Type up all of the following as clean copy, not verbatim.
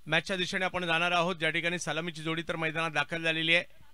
मॅचच्या दिशेने आपण जाणार आहोत, ज्या ठिकाणी सलामीची जोडी तर मैदानात दाखल झालेली आहे।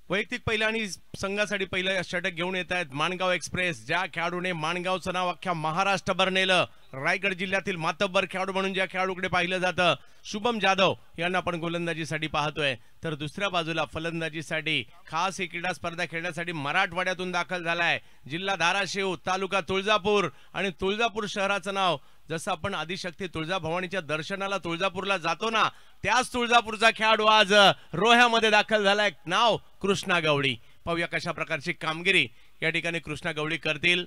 वैयक्तिक पहिला आणि संघासाठी पहिलं षटक घेऊन येत आहेत माणगाव एक्सप्रेस, ज्या खेळाडूने माणगावचं नाव अख्ख्या महाराष्ट्रभर नेलं। रायगड जिल्ह्यातील मातब्बर खेळाडू म्हणून ज्या खेळाडूकडे पाहिलं जातं शुभम जाधव यांना आपण गोलंदाजीसाठी पाहतोय। तर दुसऱ्या बाजूला फलंदाजीसाठी खास ही क्रीडा स्पर्धा खेळण्यासाठी मराठवाड्यातून दाखल झालाय जिल्हा धाराशिव, तालुका तुळजापूर आणि तुळजापूर शहराचं नाव जसं आपण आदिशक्ती तुळजाभवानीच्या दर्शनाला तुळजापूरला जातो ना, त्याच तुळजापूरचा खेळाडू आज रोह्यामध्ये दाखल झालाय, नाव कृष्णा गवळी। पाहूया कशा प्रकारची कामगिरी या ठिकाणी कृष्णा गवळी करतील।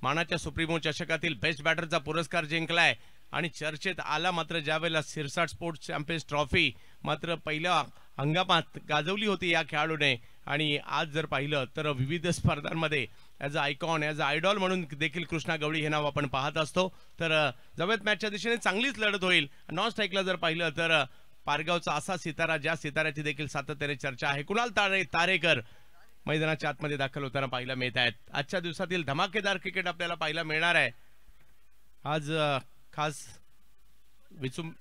मानाच्या सुप्रीमो चषकातील बेस्ट बॅटरचा पुरस्कार जिंकलाय आणि चर्चेत आला मात्र ज्यावेळेला सिरसाट स्पोर्ट्स चॅम्पियन्स ट्रॉफी मात्र पहिल्या हंगामात गाजवली होती या खेळाडूने। आणि आज जर पाहिलं तर विविध स्पर्धांमध्ये as a icon, as a idol म्हणून देखील कृष्णा गवळी हे नाव आपण पाहत असतो। तर जवळच मॅचच्या दिशेने चांगलीच लढत होईल। नॉन स्ट्राईकला जर पाहिलं तर पारगावचा असा सितारा, ज्या सिताऱ्याची देखील सातत्याने चर्चा आहे, कुणाल तारेकर मैदानाच्या आतमध्ये दाखल होताना पाहायला मिळत आहेत। आजच्या दिवसातील धमाकेदार क्रिकेट आपल्याला पाहायला मिळणार आहे। आज खास विचूम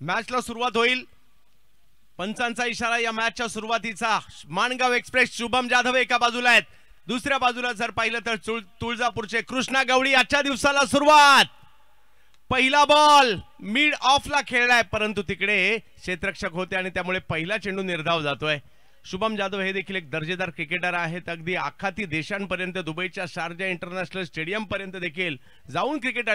मॅचला सुरुवात होईल। पंचांचा इशारा या मॅचच्या सुरुवातीचा। माणगाव एक्सप्रेस शुभम जाधव एका बाजूला आहेत, दुसऱ्या बाजूला जर पाहिलं तर तुळजापूरचे कृष्णा गवळी। आजच्या दिवसाला सुरुवात, पहिला बॉल मिड ऑफला खेळलाय परंतु तिकडे क्षेत्ररक्षक होते आणि त्यामुळे पहिला चेंडू निर्धाव जातोय। शुभम जाधव हे देखील एक दर्जेदार क्रिकेटर आहेत, अगदी आखाती देशांपर्यंत दुबईच्या शारजा इंटरनॅशनल स्टेडियम पर्यंत देखील जाऊन क्रिकेट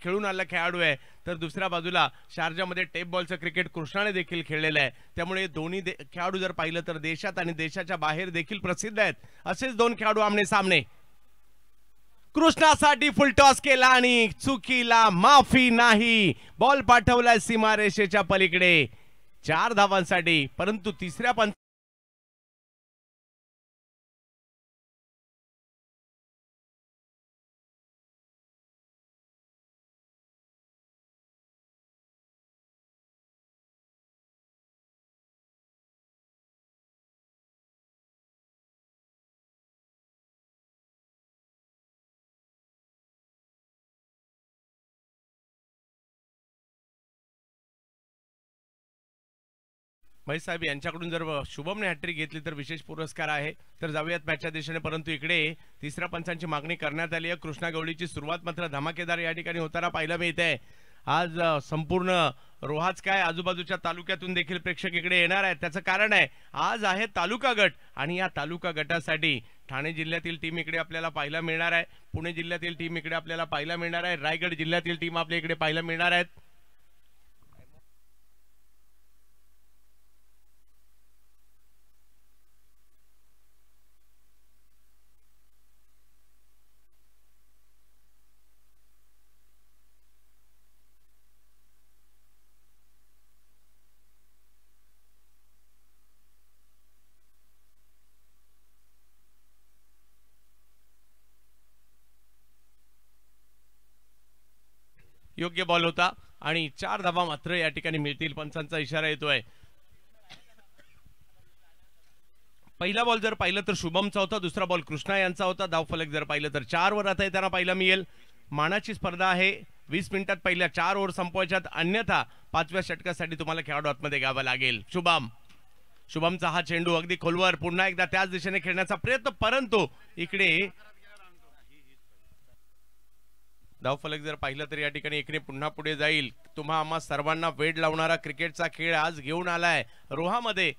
खेळून आलेला खेळाडू आहे। तर दुसऱ्या बाजूला शारजामध्ये टेप बॉलचं क्रिकेट कृष्णाने देखील खेळलेलं आहे, त्यामुळे दोन्ही खेळाडू जर पाहिलं तर देशात आणि देशाच्या बाहेर देखील प्रसिद्ध आहेत। असेच दोन खेळाडू आमने सामने। कृष्णासाठी फुल टॉस केला आणि चुकीला माफी नाही, बॉल पाठवलाय सीमारेषेच्या पलीकडे 4 धावांसाठी, परंतु तिसऱ्या पंच महेश साहेब यांच्याकडून जर शुभमने हॅट्रिक घेतली तर विशेष पुरस्कार आहे। तर जाऊयात मॅचच्या दिशेने, परंतु इकडे तिसऱ्या पंचांची मागणी करण्यात आली आहे। कृष्णा गवळीची सुरुवात मात्र धमाकेदार या ठिकाणी होताना पाहायला मिळते। आज संपूर्ण रोहाच काय आजूबाजूच्या तालुक्यातून देखील प्रेक्षक इकडे येणार आहेत। त्याचं कारण आहे आज आहे तालुका गट आणि या तालुका गटासाठी ठाणे जिल्ह्यातील टीम इकडे आपल्याला पाहायला मिळणार आहे, पुणे जिल्ह्यातील टीम इकडे आपल्याला पाहायला मिळणार आहे, रायगड जिल्ह्यातील टीम आपल्या इकडे पाहायला मिळणार आहेत। योग्य बॉल होता आणि 4 धावा मात्र या ठिकाणी मिळतील, पंचांचा इशारा येतोय। पहिला बॉल जर पाहिलं तर शुभमचा होता, दुसरा बॉल कृष्णा यांचा होता। धावफलक जर पाहिलं तर 4 वर आता त्यांना पाहायला मिळेल। मानाची स्पर्धा आहे, 20 मिनिटात पहिल्या 4 ओव्हर संपवायच्यात, अन्यथा 5व्या षटकासाठी तुम्हाला खेळाडू आतमध्ये घ्यावा लागेल। शुभमचा हा चेंडू अगदी खोलवर, पुन्हा एकदा त्याच दिशेने खेळण्याचा प्रयत्न, परंतु इकडे धावफलक जर पाहिलं तर या ठिकाणी इकडे पुन्हा पुढे जाईल। तुम्हा आम्हा सर्वांना वेड लावणारा क्रिकेटचा खेळ आज घेऊन आलाय रोहामध्ये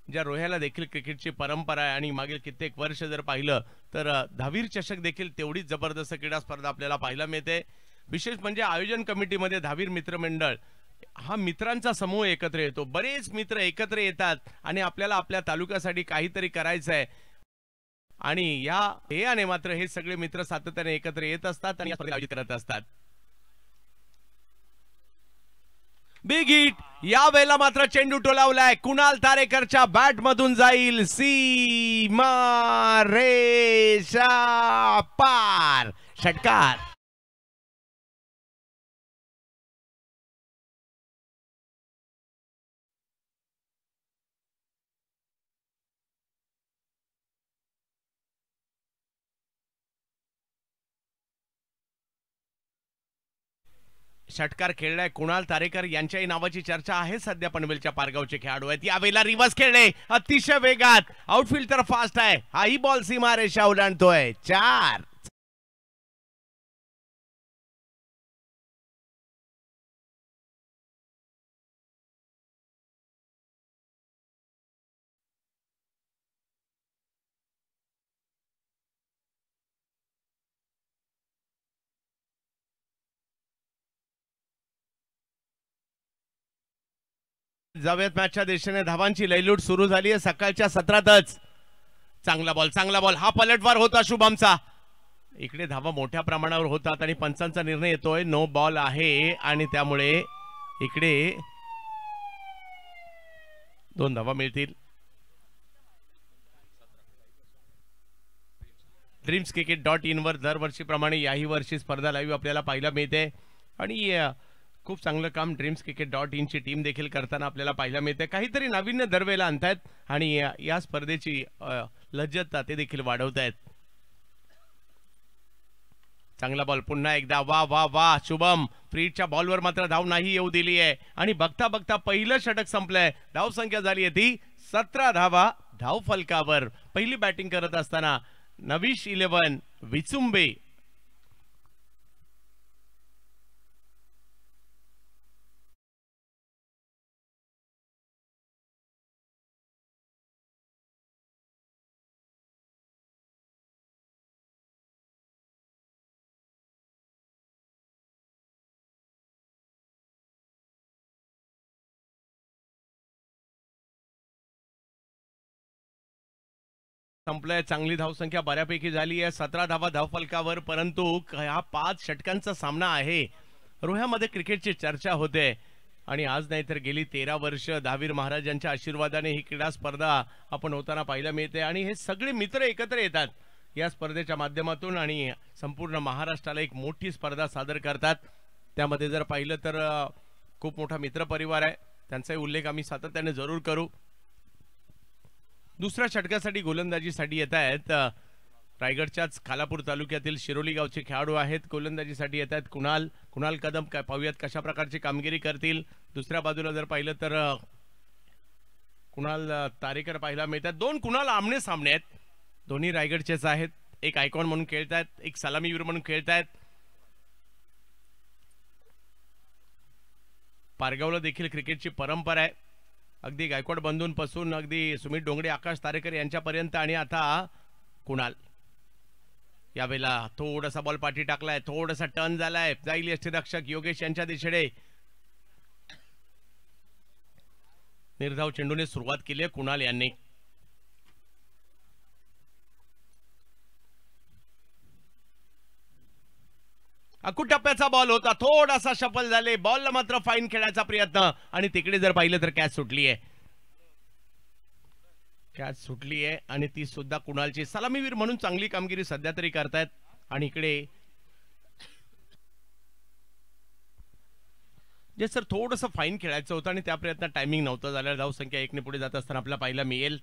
ज्या रोह्याला देखील क्रिकेटची परंपरा आहे आणि मागील कित्येक वर्ष जर पाहिलं तर धावीर चषक देखील तेवढीच जबरदस्त क्रीडा स्पर्धा आपल्याला पाहायला मिळते। विशेष म्हणजे आयोजन कमिटीमध्ये धावीर मित्रमंडळ हा मित्रांचा समूह एकत्र येतो, बरेच मित्र एकत्र येतात आणि आपल्याला आपल्या तालुक्यासाठी काहीतरी करायचं आहे आणि या ध्येयाने मात्र हे सगळे मित्र सातत्याने एकत्र येत असतात आणि आयोजित करत असतात। बिग हिट या वेळेला मात्र चेंडू टोलावलाय, कुणाल तारेकरच्या बॅट मधून जाईल सीमा रेषा पार, षटकार। षटकार खेळलाय कुणाल तारेकर यांच्याही नावाची चर्चा आहे सध्या पनवेलच्या पारगावचे खेळाडू आहेत। यावेळेला रिव्हर्स खेळले अतिशय वेगात, आउटफील्ड तर फास्ट आहे, हाही बॉल सीमा रेषा ओलांडतोय, 4। जाऊयात मॅचच्या दिशेने, धावांची लयलूट सुरू झाली आहे सकाळच्या सत्रातच। चांगला बॉल, हा पलटवार होता शुभमचा, इकडे धावा मोठ्या प्रमाणावर होतात आणि पंचांचा निर्णय येतोय नो बॉल आहे आणि त्यामुळे इकडे 2 धावा मिळतील। ड्रीम्सक्रिकेट.in वर दरवर्षीप्रमाणे याही वर्षी स्पर्धा लाईव्ह आपल्याला पाहायला मिळते आणि खूप चांगलं काम ड्रीम्सक्रिकेट.in ची टीम देखील करताना आपल्याला पाहायला मिळते। काहीतरी नाविन्य दरवेळेला आणतायत आणि या स्पर्धेची लज्जतता ते देखील वाढवतायत। चांगला बॉल पुन्हा एकदा, वा वा वा शुभम, फ्रीडच्या बॉलवर मात्र धाव नाही येऊ दिली आहे आणि बघता बघता पहिलं षटक संपलंय। धाव संख्या झाली आहे ती 17 धावा धाव फलकावर। पहिली बॅटिंग करत असताना नविश 11 विचुंबे संपलंय। चांगली धावसंख्या बऱ्यापैकी झाली आहे, 17 धावा धावफलकावर, परंतु हा 5 षटकांचा सामना आहे। रोह्यामध्ये क्रिकेटची चर्चा होते आणि आज नाही तर गेली 13 वर्ष धावीर महाराजांच्या आशीर्वादाने ही क्रीडा स्पर्धा आपण होताना पाहायला मिळते आणि हे सगळे मित्र एकत्र येतात या स्पर्धेच्या माध्यमातून आणि संपूर्ण महाराष्ट्राला एक मोठी स्पर्धा सादर करतात। त्यामध्ये जर पाहिलं तर खूप मोठा मित्र परिवार आहे, त्यांचाही उल्लेख आम्ही सातत्याने जरूर करू। दुसऱ्या षटकासाठी गोलंदाजीसाठी येत आहेत रायगडच्याच खालापूर तालुक्यातील शिरोली गावचे खेळाडू आहेत। गोलंदाजीसाठी येत आहेत कुणाल कदम, काय पाहूयात कशा प्रकारची कामगिरी करतील। दुसऱ्या बाजूला जर पाहिलं तर कुणाल तारेकर पाहायला मिळतात। 2 कुणाल आमने सामने आहेत, दोन्ही रायगडचेच आहेत, एक आयकॉन म्हणून खेळतायत, एक सलामीवीर म्हणून खेळतायत। पारगावला देखील क्रिकेटची परंपरा आहे, अगदी गायकवाड बंधूंपासून अगदी सुमित डोंगरे, आकाश तारेकर यांच्यापर्यंत। आणि आता कुणाल यावेळेला थोडासा बॉल पाठी टाकलाय, थोडासा टर्न झालाय, जाईल यष्टीरक्षक योगेश यांच्या दिशेने। निर्धाव चेंडूने सुरुवात केली आहे कुणाल यांनी। अकुटप्प्याचा बॉल होता, थोडासा शफल झाले, बॉलला मात्र फाईन खेळायचा प्रयत्न आणि तिकडे जर पाहिलं तर कॅच सुटली आहे आणि ती सुद्धा कुणालची। सलामीवीर म्हणून चांगली कामगिरी सध्या तरी करतायत आणि इकडे जे सर थोडंसं फाईन खेळायचं होतं आणि त्या प्रयत्नात टायमिंग नव्हतं झालं। धावसंख्या 1 ने पुढे जात असताना आपल्याला पाहायला मिळेल।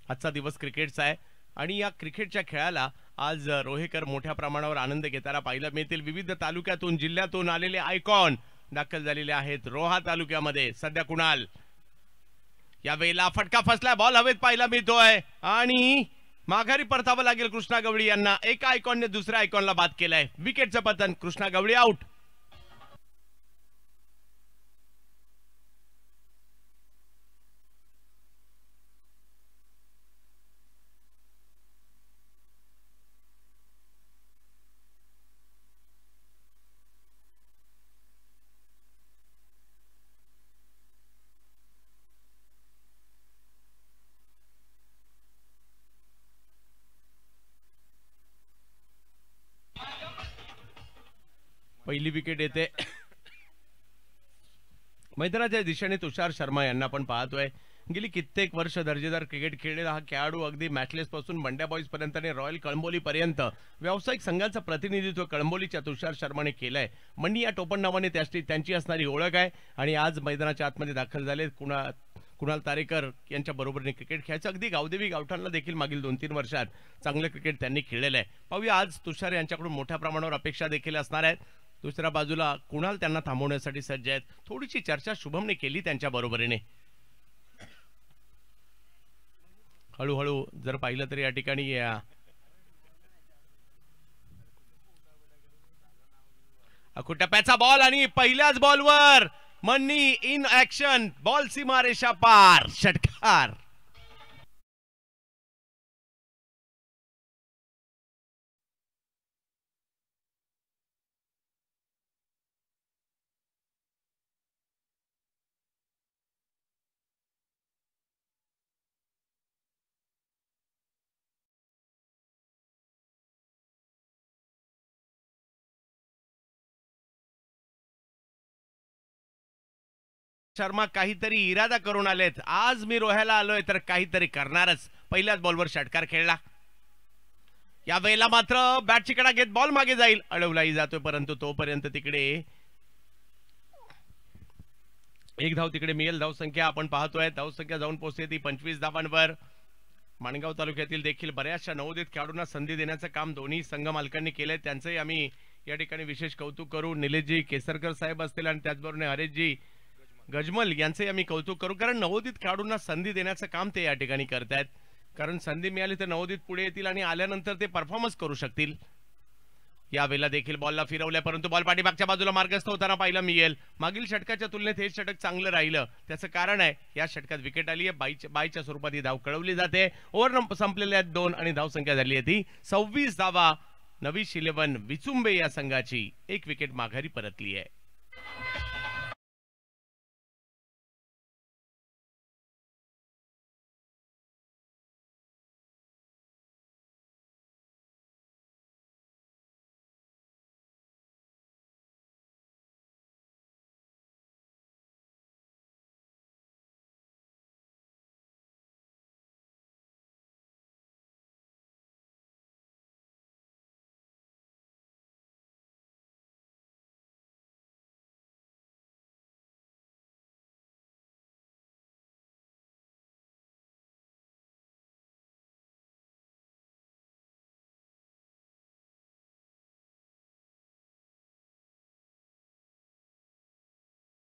आजचा दिवस क्रिकेटचा आहे आणि या क्रिकेटच्या खेळाला आज रोहेकर मोठ्या प्रमाणावर आनंद घेताना पाहायला मिळतील। विविध तालुक्यातून जिल्ह्यातून आलेले आयकॉन दाखल झालेले आहेत रोहा तालुक्यामध्ये। सध्या कुणाल यावेळेला फटका फसला, बॉल हवेत पाहायला मिळतोय आणि माघारी परतावं लागेल कृष्णा गवळी यांना। एका आयकॉनने दुसऱ्या आयकॉनला बाद केलाय, विकेटचं पतन, कृष्णा गवळी आउट। पहिली विकेट येते मैदानाच्या दिशेने तुषार शर्मा यांना आपण पाहतोय. गेली कित्येक वर्ष दर्जेदार क्रिकेट खेळलेला हा खेळाडू अगदी मॅचलेस पासून बंड्या बॉईज पर्यंत आणि रॉयल कळंबोली पर्यंत व्यावसायिक संघाचं प्रतिनिधित्व कळंबोलीच्या तुषार शर्माने केलंय. मंडी या टोपण नावाने त्यांची असणारी ओळख आहे आणि आज मैदानाच्या आतमध्ये दाखल झाले कुणाल तारेकर यांच्या बरोबरीने क्रिकेट खेळायचं. अगदी गावदेवी गावठाणला देखील मागील 2-3 वर्षात चांगलं क्रिकेट त्यांनी खेळलेलं आहे. पाहूया आज तुषार यांच्याकडून मोठ्या प्रमाणावर अपेक्षा देखील असणार आहेत. दुसऱ्या बाजूला कुणाल त्यांना थांबवण्यासाठी सज्ज आहेत. थोडीशी चर्चा शुभमने केली त्यांच्या बरोबरीने. हळूहळू जर पाहिलं तर या ठिकाणी टप्प्याचा बॉल आणि पहिल्याच बॉलवर मन्नी इन ऍक्शन, बॉल सीमारेषा पार, षटकार. शर्मा काहीतरी इरादा करून आलेत. आज मी रोहायला आलोय तर काहीतरी करणारच. पहिल्याच बॉलवर षटकार खेळला. या वेळेला मात्र बॅटची कडा घेत बॉल मागे जाईल, अडवलाही जातोय परंतु तोपर्यंत तिकडे एक धाव तिकडे मिळेल. धावसंख्या आपण पाहतोय, धावसंख्या जाऊन पोहोचते ती 25 धावांवर. माणगाव तालुक्यातील देखील बऱ्याचशा नवोदित खेळाडूंना संधी देण्याचं काम दोन्ही संघ मालकांनी केलंय. त्यांचंही आम्ही या ठिकाणी विशेष कौतुक करू. निलेशजी केसरकर साहेब असतील आणि त्याचबरोबर हरेशजी गजमल यांचे आम्ही कौतुक करू, कारण नवोदित खेळाडूंना संधी देण्याचं काम ते या ठिकाणी करतायत. कारण संधी मिळाली तर नवोदित पुढे येतील आणि आल्यानंतर ते परफॉर्मन्स करू शकतील. यावेळेला देखील बॉलला फिरवल्या परंतु बॉल पाठीमागच्या बाजूला मार्गस्थ होताना पाहायला मिळेल. मागील षटकाच्या तुलनेत हे षटक चांगलं राहिलं. त्याचं कारण आहे या षटकात विकेट आली आहे. बाईच्या स्वरूपात ही धाव कळवली जाते. ओव्हर संपलेल्या आहेत 2 आणि धावसंख्या झाली आहे ती 26 धावा. नवीश 11 विचुंबे या संघाची एक विकेट माघारी परतली आहे.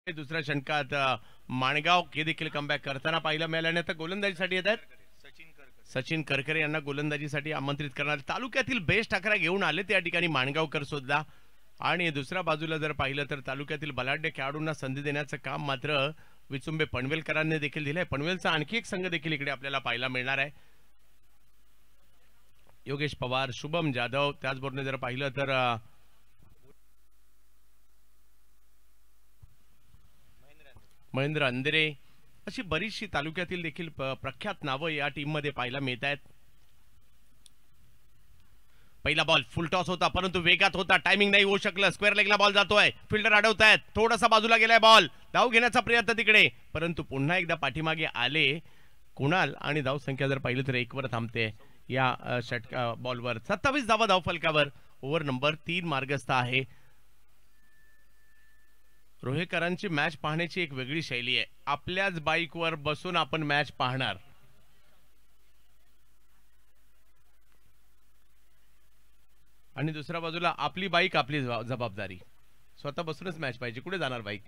दुसऱ्या षटकात माणगाव हे देखील कमबॅक करताना पाहायला मिळाल्याने आता गोलंदाजीसाठी येत आहेत सचिन करकरे यांना गोलंदाजीसाठी आमंत्रित करणार. तालुक्यातील बेस्ट 11 घेऊन आले त्या ठिकाणी माणगावकर सुद्धा. आणि दुसऱ्या बाजूला जर पाहिलं तर तालुक्यातील बलाढ्य खेळाडूंना संधी देण्याचं काम मात्र विचुंबे पनवेलकरांनी देखील दिलंय. पनवेलचा आणखी एक संघ देखील इकडे आपल्याला पाहायला मिळणार आहे. योगेश पवार, शुभम जाधव, त्याचबरोबर जर पाहिलं तर महेंद्र अंधेरे, अशी बरीचशी तालुक्यातील देखील प्रख्यात नावं या टीम मध्ये पाहायला मिळत आहेत. पहिला बॉल फुल टॉस होता परंतु वेगात होता, टायमिंग नाही होऊ शकलं. स्क्वेअर लेगला बॉल जातोय, फिल्डर अडवतायत, थोडासा बाजूला गेलाय बॉल. धाव घेण्याचा प्रयत्न तिकडे परंतु पुन्हा एकदा पाठीमागे आले कुणाल आणि धाव संख्या जर पाहिलं तर 1 वर थांबते या षटका बॉलवर. 27 धावा धाव फलकावर. ओव्हर नंबर 3 मार्गस्थ आहे. रोहेकरांची मॅच पाहण्याची एक वेगळी शैली आहे. आपल्याच बाईकवर बसून आपण मॅच पाहणार. आणि दुसऱ्या बाजूला आपली बाईक आपली जबाबदारी. स्वतः बसूनच मॅच पाहिजे, कुठे जाणार बाईक.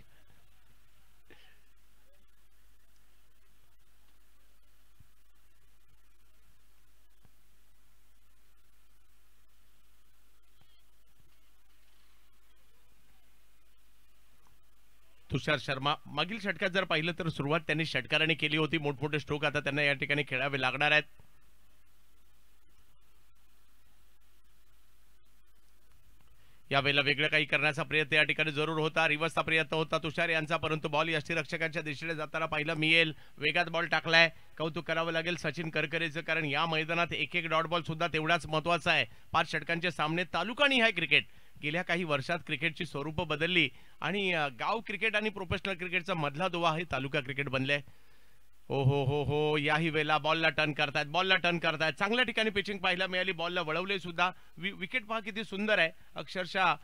तुषार शर्मा मागील षटकात जर पाहिलं तर सुरुवात त्यांनी षटकाराने केली होती. मोठमोठे स्ट्रोक आता त्यांना या ठिकाणी खेळावे लागणार आहेत. यावेळेला वेगळं काही करण्याचा प्रयत्न या ठिकाणी जरूर होता. रिव्हर्सचा प्रयत्न होता तुषार यांचा परंतु बॉल यष्टीरक्षकांच्या दिशेने जाताना पाहायला मिळेल. वेगात बॉल टाकलाय. कौतुक करावं लागेल सचिन करकरेचं, कारण या मैदानात एक डॉट बॉल सुद्धा तेवढाच महत्वाचा आहे. 5 षटकांचे सामने तालुका निहाय क्रिकेट. गेल्या काही वर्षात क्रिकेटची स्वरूप बदलली आणि गाव क्रिकेट आणि प्रोफेशनल क्रिकेटचा मधला दुवा हे तालुका क्रिकेट बनले. हो, याही वेळेला बॉलला टर्न करतायत चांगल्या ठिकाणी पिचिंग पाहायला मिळाली. बॉलला वळवले सुद्धा. विकेट पहा किती सुंदर आहे. अक्षरशः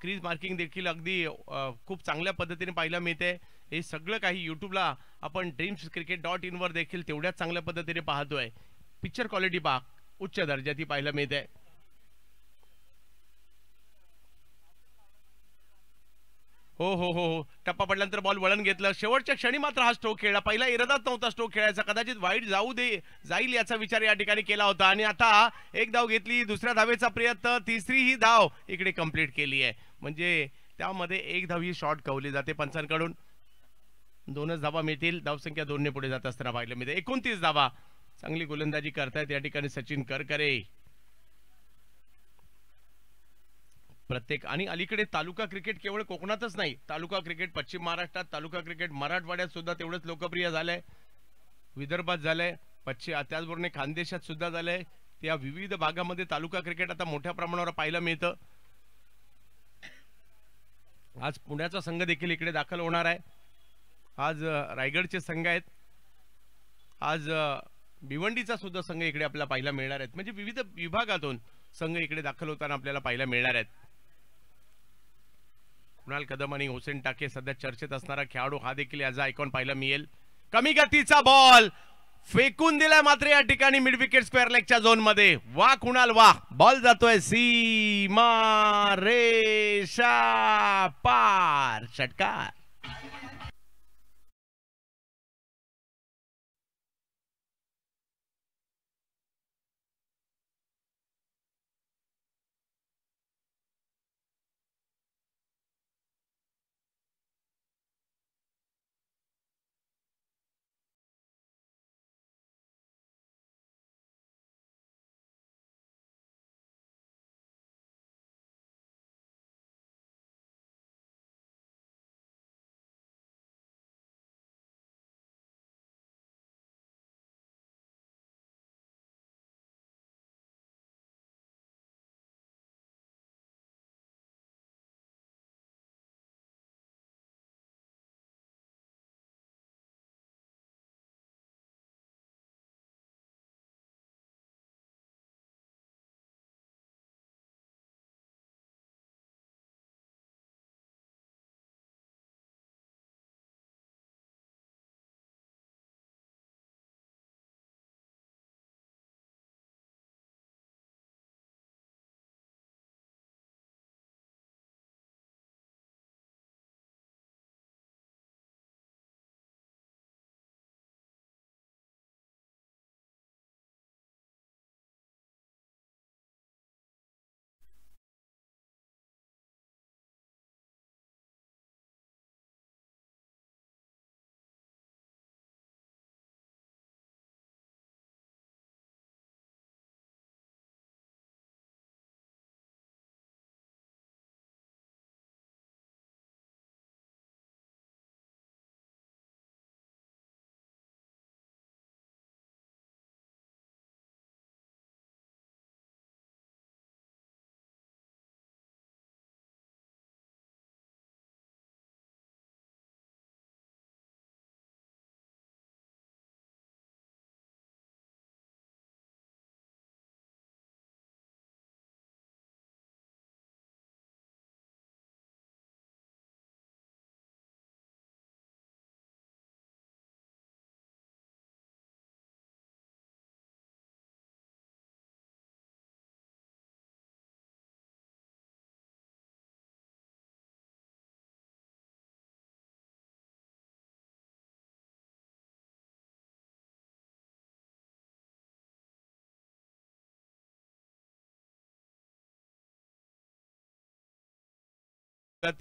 क्रीज मार्किंग देखील अगदी खूप चांगल्या पद्धतीने पाहायला मिळते. हे सगळं काही युट्यूबला आपण dreamscricket.in वर देखील तेवढ्याच चांगल्या पद्धतीने पाहतोय. पिक्चर क्वालिटी पहा उच्च दर्जाची पाहायला मिळते. हो, टप्पा पडल्यानंतर बॉल वळण घेतलं. शेवटच्या क्षणी मात्र हा स्ट्रोक खेळला. पहिला इरादाच नव्हता स्ट्रोक खेळायचा. कदाचित वाईट जाईल याचा विचार या ठिकाणी केला होता आणि आता एक धाव घेतली. दुसऱ्या धावेचा प्रयत्न. तिसरी ही धाव इकडे कंप्लीट केली आहे. म्हणजे त्यामध्ये एक धाव ही शॉर्ट कवली जाते पंचांकडून. 2च धावा मिळतील. धावसंख्या 2 ने पुढे जात असताना पाहायला मिळते. 29 धावा. चांगली गोलंदाजी करतायत या ठिकाणी सचिन करकरे. प्रत्येक आणि अलीकडे तालुका क्रिकेट केवळ कोकणातच नाही, तालुका क्रिकेट पश्चिम महाराष्ट्रात, तालुका क्रिकेट मराठवाड्यात सुद्धा तेवढंच लोकप्रिय झालंय. विदर्भात झालंय, त्याचबरोबर खानदेशात सुद्धा झालंय. त्या विविध भागामध्ये तालुका क्रिकेट आता मोठ्या प्रमाणावर पाहायला मिळतं. आज पुण्याचा संघ देखील इकडे दाखल होणार आहे. आज रायगडचे संघ आहेत. आज भिवंडीचा सुद्धा संघ इकडे आपल्याला पाहायला मिळणार आहेत. म्हणजे विविध विभागातून संघ इकडे दाखल होताना आपल्याला पाहायला मिळणार आहेत. कुणाल कदम आणि हुसेन टाके सध्या चर्चेत असणारा खेळाडू हा देखील याचा आयकॉन पाहायला मिळेल. कमी गतीचा बॉल फेकून दिलाय मात्र या ठिकाणी मिड विकेट स्क्वेअर लेगच्या झोन मध्ये. वा कुणाल वा. बॉल जातोय सीमा रेषा पार. षटकार.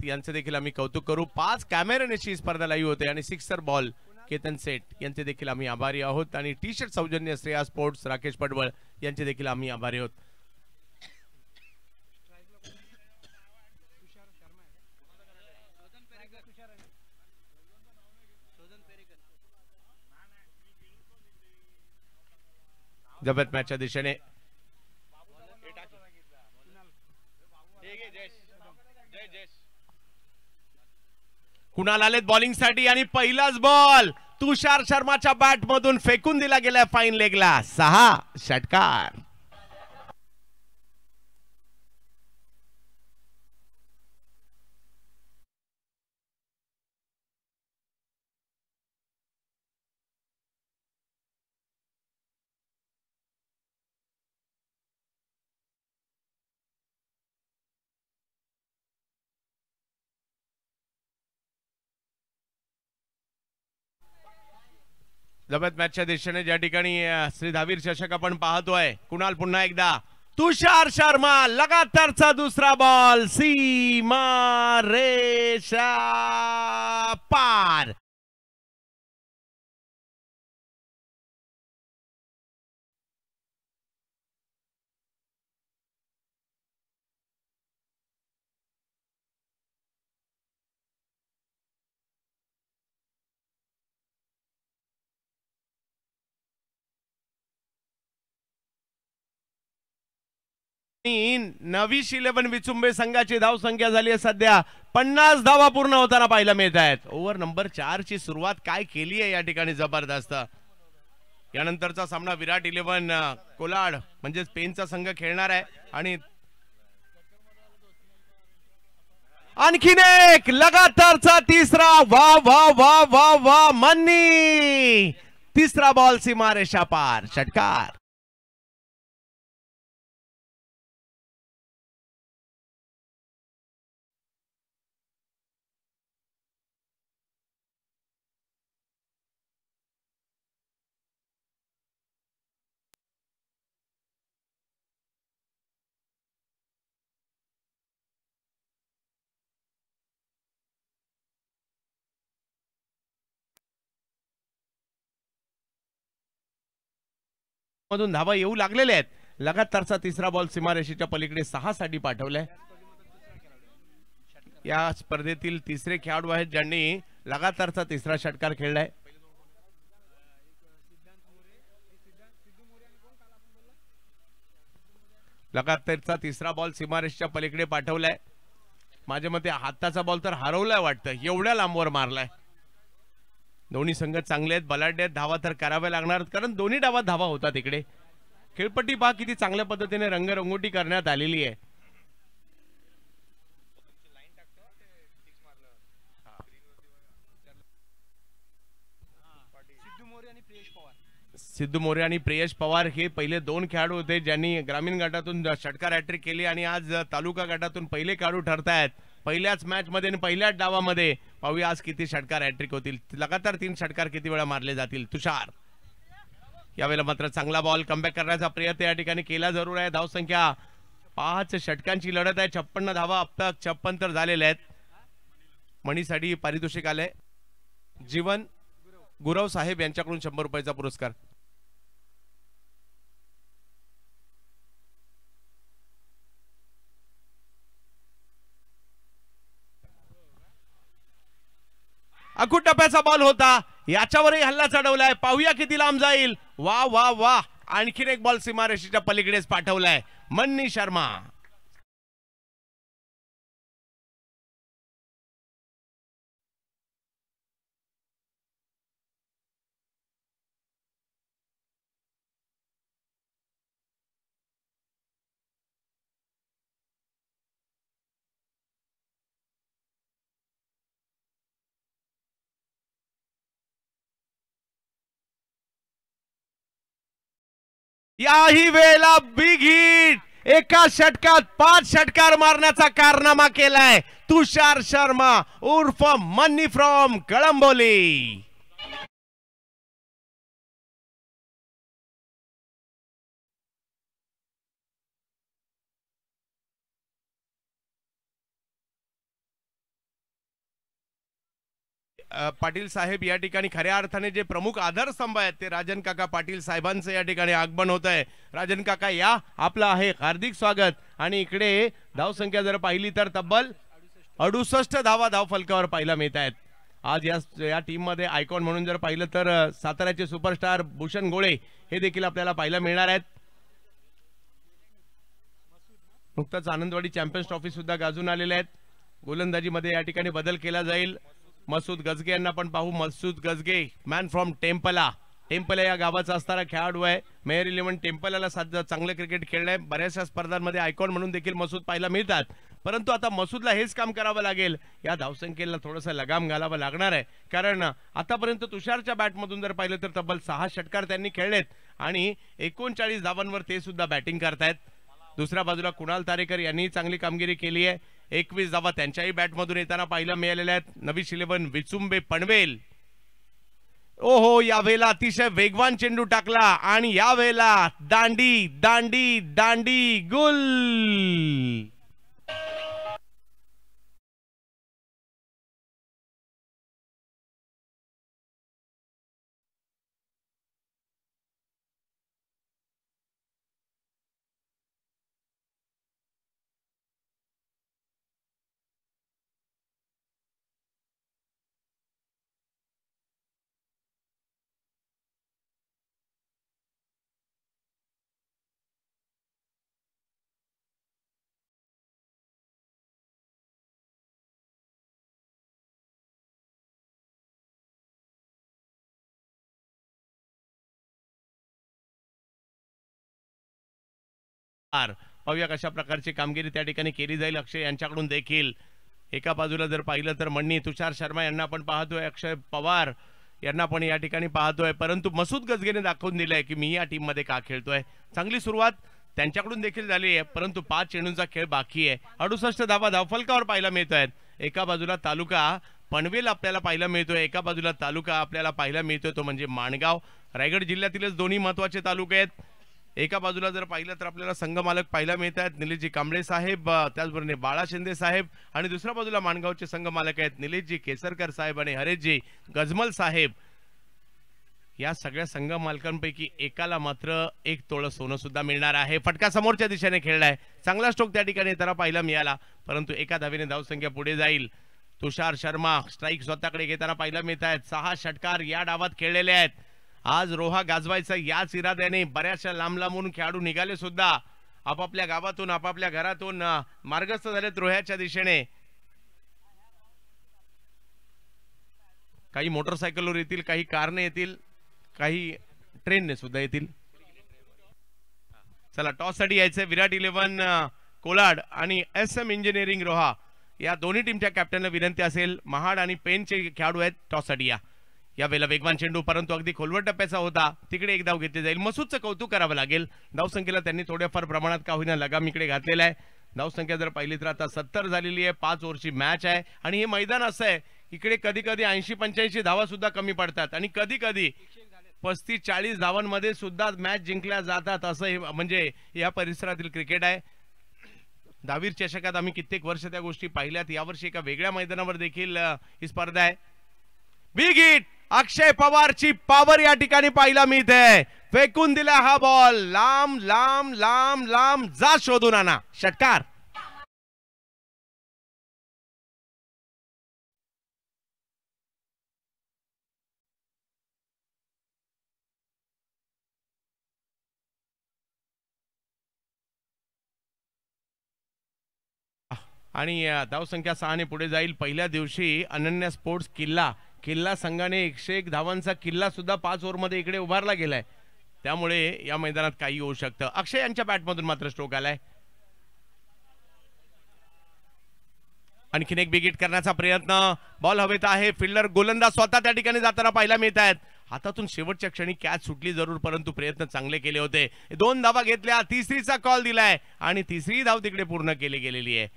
यांचे देखील आम्ही कौतुक करू. 5 कॅमेऱ्याची स्पर्धा लाईव्ह होते आणि सिक्सर बॉल केतन सेठ यांचे देखील आम्ही आभारी आहोत. आणि टी शर्ट सौजन्य श्रेया स्पोर्ट्स राकेश पडवळ यांचे देखील आम्ही आभारी आहोत. जबरदस्त मॅचच्या दिशेने कुणाल आलेत बॉलिंग साठी आणि पहिलाच बॉल तुषार शर्माच्या बॅट मधून फेकून दिला गेलाय फाईन लेगला. 6 षटकार. जबरदस्त मॅचच्या दिशेने ज्या ठिकाणी श्री धावीर चषक आपण पाहतोय. कुणाल पुन्हा एकदा तुषार शर्मा लगातारचा दुसरा बॉल सीमा रेषा पार. नवीश 11 विचुंबे संघाची धाव संख्या झाली आहे सध्या 50 धावा पूर्ण होताना पाहायला मिळत आहेत. ओव्हर नंबर 4 ची सुरुवात काय केली आहे या ठिकाणी जबरदस्त. यानंतरचा सामना विराट 11 कोलाड म्हणजे स्पेनचा संघ खेळणार आहे आणि आणखीन एक लगातारचा तिसरा. वा वा वा वा वा मन्नी तिसरा बॉल सीमारेषा पार. षटकार. मधून धावा येऊ लागलेल्या आहेत. लगातारचा तिसरा बॉल सीमारेषेच्या पलीकडे 6 साठी पाठवलाय. या स्पर्धेतील तिसरे खेळाडू आहेत ज्यांनी लगातारचा तिसरा षटकार खेळलाय. लगातारचा तिसरा बॉल सीमारेषेच्या पलीकडे पाठवलाय. माझ्या मते हाताचा बॉल तर हरवलाय वाटतं, एवढ्या लांबवर मारलाय. दोन्ही संघ चांगले आहेत, बलाढ्य आहेत. धावा तर कराव्या लागणार कारण दोन्ही डावात धावा होतात. इकडे खेळपट्टी पहा किती चांगल्या पद्धतीने रंगरंगोटी करण्यात आलेली आहे. सिद्धू मोरे आणि प्रियेश पवार हे पहिले 2 खेळाडू होते ज्यांनी ग्रामीण गटातून षटकार हॅट्रिक केली आणि आज तालुका गटातून पहिले खेळाडू ठरतायत. पहिल्याच मॅच मध्ये आणि पहिल्याच डावामध्ये पाहूया आज किती षटकार हॅट्रिक होतील. लगातार 3 षटकार किती वेळा मारले जातील. तुषार यावेळेला मात्र चांगला बॉल कमबॅक करण्याचा प्रयत्न या ठिकाणी केला जरूर आहे. धावसंख्या 5 षटकांची लढत आहे. 56 धावा अब तक 56 तर झालेल्या आहेत. मणीसाठी पारितोषिक आले. जीवन गुरव साहेब यांच्याकडून 100 रुपयाचा पुरस्कार. अखूट टप्प्याचा बॉल होता, याच्यावरही हल्ला चढवलाय. पाहूया किती लांब जाईल. वा वा वा आणखीन एक बॉल सीमारेषेच्या पलीकडेच पाठवलाय मन्नी शर्मा. याही वेळेला बिग हिट, एका षटकात 5 षटकार मारण्याचा कारनामा केलाय तुषार शर्मा उर्फ मन्नी फ्रॉम कळंबोली. पाटील साहेब या ठिकाणी खऱ्या अर्थाने जे प्रमुख आधारस्तंभ आहेत ते राजन काका पाटील साहेबांचं या ठिकाणी आगमन होत आहे. राजन काका या, आपलं आहे हार्दिक स्वागत. आणि इकडे धावसंख्या जर पाहिली तर तब्बल 68 धावा धाव फलकावर पाहायला मिळत आहेत. आज या टीम मध्ये आयकॉन म्हणून जर पाहिलं तर साताऱ्याचे सुपरस्टार भूषण गोळे हे देखील आपल्याला पाहायला मिळणार आहेत. नुकताच आनंदवाडी चॅम्पियन्स ट्रॉफी सुद्धा गाजून आलेले आहेत. गोलंदाजीमध्ये या ठिकाणी बदल केला जाईल. मसूद गजगे यांना पण पाहू. मसूद गजगे मॅन फ्रॉम टेम्पला या गावाचा असणारा खेळाडू आहे. मेयर 11 टेम्पलाला चांगलं क्रिकेट खेळलंय. बऱ्याचशा स्पर्धांमध्ये आयकॉन म्हणून देखील मसूद पाहायला मिळतात. परंतु आता मसूदला हेच काम करावं लागेल. या धावसंख्येला थोडंसं लगाम घालावं लागणार आहे, कारण आतापर्यंत तुषारच्या बॅटमधून जर पाहिलं तर तब्बल 6 षटकार त्यांनी खेळलेत आणि 39 धावांवर ते सुद्धा बॅटिंग करतायत. दुसऱ्या बाजूला कुणाल तारेकर यांनी चांगली कामगिरी केली आहे. 21 धावा त्यांच्याही बॅटमधून येताना पाहायला मिळालेल्या आहेत. नवीश 11 विचुंबे पनवेल. ओहो, यावेळेला अतिशय वेगवान चेंडू टाकला आणि यावेळेला दांडी दांडी दांडी गुल. पाहूया कशा प्रकारची कामगिरी त्या ठिकाणी केली जाईल. अक्षय यांच्याकडून देखील एका बाजूला जर पाहिलं तर मन्नी तुषार शर्मा यांना पण पाहतोय, अक्षय पवार यांना पण या ठिकाणी पाहतोय. परंतु मसूद गजगेने दाखवून दिलंय की मी या टीम मध्ये का खेळतोय. चांगली सुरुवात त्यांच्याकडून देखील झाली आहे, परंतु 5 चेंडूंचा खेळ बाकी आहे. 68 धावा धावफलकावर पाहायला मिळत आहेत. एका बाजूला तालुका पनवेल आपल्याला पाहायला मिळतोय, एका बाजूला तालुका आपल्याला पाहायला मिळतोय तो म्हणजे माणगाव. रायगड जिल्ह्यातीलच दोन्ही महत्वाचे तालुके आहेत. एका बाजूला जर पाहिलं तर आपल्याला संघ मालक पाहायला मिळत आहेत, निलेशजी कांबळे साहेब, त्याचबरोबर बाळा शिंदे साहेब, आणि दुसऱ्या बाजूला माणगावचे संघ मालक आहेत निलेशजी केसरकर साहेब आणि हरेशजी गजमल साहेब. या सगळ्या संघ मालकांपैकी एकाला मात्र 1 तोळं सोनं सुद्धा मिळणार आहे. फटका समोरच्या दिशेने खेळलाय, चांगला स्ट्रोक त्या ठिकाणी त्याला पाहायला मिळाला, परंतु एका धावेने धावसंख्या पुढे जाईल. तुषार शर्मा स्ट्राईक स्वतःकडे घेताना पाहायला मिळत आहेत. 6 षटकार या डावात खेळलेले आहेत. आज रोहा गाजवायचा याच इराद्याने बऱ्याचशा लांब लांबून खेळाडू निघाले सुद्धा. आपापल्या गावातून आपापल्या घरातून मार्गस्थ झालेत रोह्याच्या दिशेने. काही मोटरसायकलवर येतील, काही कारने येतील, काही ट्रेनने सुद्धा येतील. चला टॉस साठी यायचंय. विराट 11 कोलाड आणि SM इंजिनिअरिंग रोहा या दोन्ही टीमच्या कॅप्टनला विनंती असेल. महाड आणि पेनचे खेळाडू आहेत टॉस साठी या वेळेला वेगवान चेंडू, परंतु अगदी खोलवर टप्प्याचा होता. तिकडे एक धाव घेतली जाईल. मसूदचं कौतुक करावं लागेल. धावसंख्येला त्यांनी थोड्याफार प्रमाणात का होईना लगाम इकडे घातलेला आहे. धावसंख्या जर पाहिली तर आता 70 झालेली आहे. 5 ओव्हरची मॅच आहे आणि हे मैदान असं आहे इकडे कधी कधी 80-85 धावा सुद्धा कमी पडतात आणि कधी कधी 35-40 धावांमध्ये सुद्धा मॅच जिंकल्या जातात. असं म्हणजे या परिसरातील क्रिकेट आहे. दहावीर चषकात आम्ही कित्येक वर्ष त्या गोष्टी पाहिल्यात. यावर्षी एका वेगळ्या मैदानावर देखील ही स्पर्धा आहे. बिग हिट अक्षय पवारची पॉवर या ठिकाणी पाहायला मिळते. फेकून दिला हा बॉल लांब लांब लांब लांब, जा शोधून आणा. षटकार. आणि धावसंख्या 6 पुढे जाईल. पहिल्या दिवशी अनन्या स्पोर्ट्स किल्ला संघाने 101 धावांचा किल्ला सुद्धा 5 ओव्हरमध्ये इकडे उभारला गेलाय. त्यामुळे या मैदानात काही होऊ शकतं. अक्षय यांच्या बॅटमधून मात्र स्ट्रोक आलाय. आणखीन एक बिग हिट करण्याचा प्रयत्न. बॉल हवेत आहे. फिल्डर गोलंदाज स्वतः त्या ठिकाणी जाताना पाहायला मिळत आहेत. हातातून शेवटच्या क्षणी कॅच सुटली जरूर, परंतु प्रयत्न चांगले केले होते. 2 धावा घेतल्या. तिसरीचा कॉल दिलाय आणि तिसरी धाव तिकडे पूर्ण केली गेलेली आहे.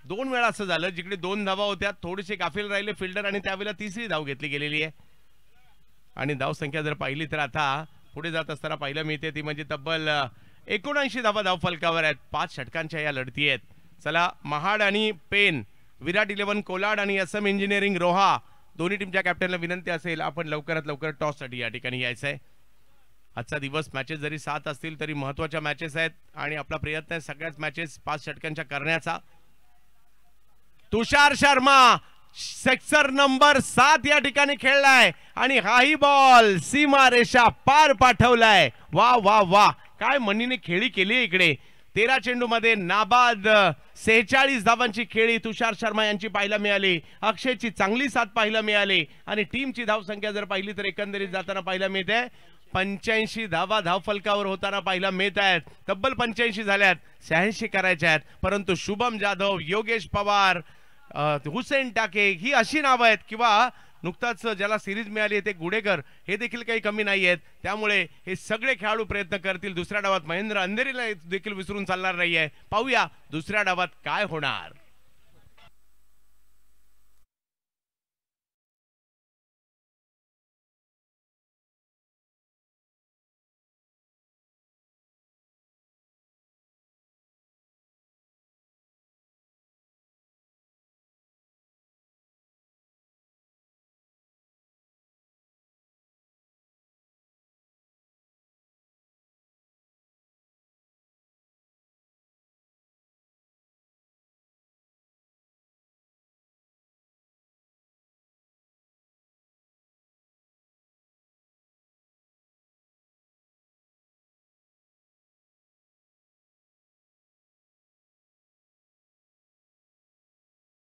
2 वेळा असं झालं जिकडे 2 धावा होत्या, थोडेसे गाफील राहिले फिल्डर आणि त्यावेळेला तिसरी धाव घेतली गेलेली आहे. आणि धाव संख्या जर पाहिली तर आता पुढे जात असताना पाहायला मिळते ती म्हणजे तब्बल 79 धावा धाव फलकावर आहेत. 5 षटकांच्या या लढती आहेत. चला महाड आणि पेन, विराट 11 कोलाड आणि SM इंजिनिअरिंग रोहा दोन्ही टीमच्या कॅप्टनला विनंती असेल आपण लवकरात लवकर टॉस साठी या ठिकाणी यायचं आहे. आजचा दिवस मॅचेस जरी 7 असतील तरी महत्त्वाच्या मॅचेस आहेत आणि आपला प्रयत्न आहे सगळ्याच मॅचेस 5 षटकांच्या करण्याचा. तुषार शर्मा सेक्टर नंबर 7 या ठिकाणी खेळलाय आणि हाही बॉल सीमा रेषा पार पाठवलाय. वा वा वा, काय मनीने खेळी केली इकडे. 13 चेंडूमध्ये नाबाद 46 धावांची खेळी तुषार शर्मा यांची पाहायला मिळाली. अक्षयची चांगली साथ पाहायला मिळाली आणि टीमची धावसंख्या जर पाहिली तर एकंदरीत जाताना पाहायला मिळते 85 धावा धावफलकावर होताना पाहायला मिळत आहेत. तब्बल 85 झाल्यात, 86 करायच्या आहेत. परंतु शुभम जाधव, योगेश पवार, हुसेन टाके ही अशी नावं आहेत किंवा नुकताच ज्याला सिरीज मिळाली आहे ते गुडेकर हे देखील काही कमी नाही आहेत. त्यामुळे हे सगळे खेळाडू प्रयत्न करतील. दुसऱ्या डावात महेंद्र अंधेरीला देखील विसरून चालणार नाहीये. पाहूया दुसऱ्या डावात काय होणार.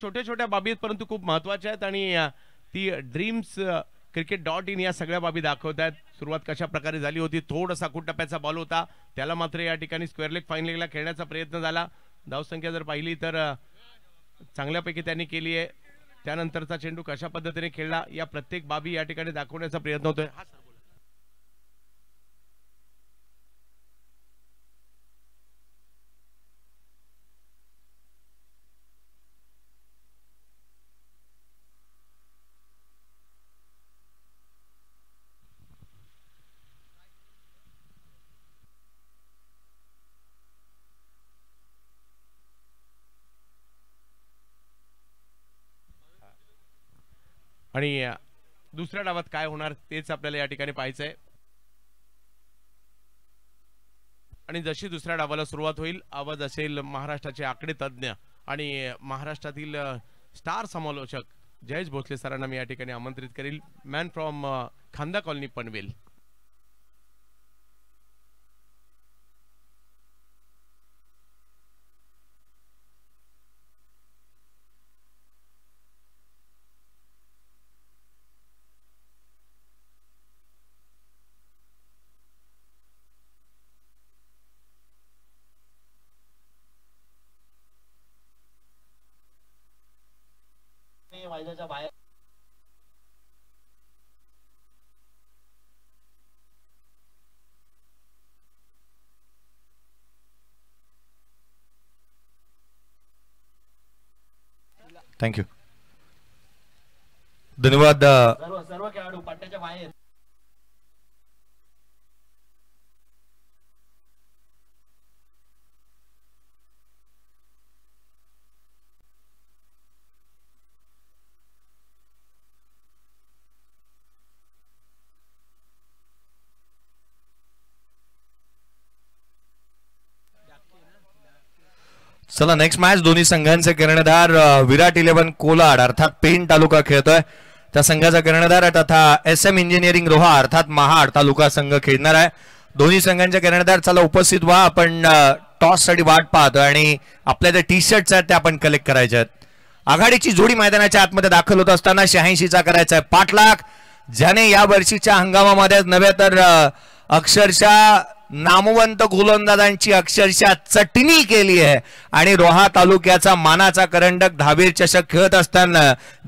छोट्या छोट्या बाबी आहेत परंतु खूप महत्वाच्या आहेत आणि ती dreams.cricket.in या सगळ्या बाबी दाखवत आहेत. सुरुवात कशा प्रकारे झाली होती. थोडासा टप्प्याचा बॉल होता, त्याला मात्र या ठिकाणी स्क्वेअर लेग फाईन लेगला खेळण्याचा प्रयत्न झाला. धावसंख्या जर पाहिली तर चांगल्यापैकी त्यांनी केली आहे. त्यानंतरचा चेंडू कशा पद्धतीने खेळला या प्रत्येक बाबी या ठिकाणी दाखवण्याचा प्रयत्न होतोय. आणि दुसऱ्या डावात काय होणार तेच आपल्याला या ठिकाणी पाहायचं आहे. आणि जशी दुसऱ्या डावाला सुरुवात होईल आवाज असेल महाराष्ट्राचे आकडे तज्ञ आणि महाराष्ट्रातील स्टार समालोचक जयेश भोसले सरांना मी या ठिकाणी आमंत्रित करेल. मॅन फ्रॉम खांदा कॉलनी पनवेल. बाहेर थँक्यू. धन्यवाद. सर्व खेळाडू पट्ट्याच्या बाहेर. चला नेक्स्ट मॅच दोन्ही संघांचे कर्णधार विराट 11 कोलाड अर्थात पेण तालुका खेळतोय. त्या संघाचा कर्णधार तथा SM इंजिनिअरिंग रोहा अर्थात महाड तालुका संघ खेळणार आहे. दोन्ही संघांचे कर्णधार चला उपस्थित व्हा. आपण टॉस साठी वाट पाहतोय आणि आपल्या ज्या टी शर्ट्स आहेत त्या आपण कलेक्ट करायच्या आहेत. आघाडीची जोडी मैदानाच्या आतमध्ये दाखल होत असताना 86चा करायचा आहे पाठलाग, ज्याने या वर्षीच्या हंगामामध्ये नव्हे तर अक्षरशः नामवंत गोलंदाजांची अक्षरशः चटणी केली आहे. आणि रोहा तालुक्याचा मानाचा करंडक धाबीर चषक खेळत असताना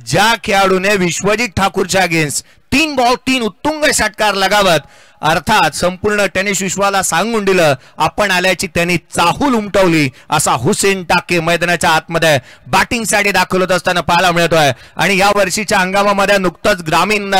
ज्या खेळाडूने विश्वजित ठाकूरच्या अगेन्स्ट 3 बॉल 3 उत्तुंग षटकार लगावत अर्थात संपूर्ण टेनिस विश्वाला सांगून दिलं आपण आल्याची त्यांनी चाहूल उमटवली असा हुसेन टाके मैदानाच्या आतमध्ये बॅटिंग साठी दाखल होत असताना पाहायला मिळतोय. आणि या वर्षीच्या हंगामामध्ये नुकतंच ग्रामीण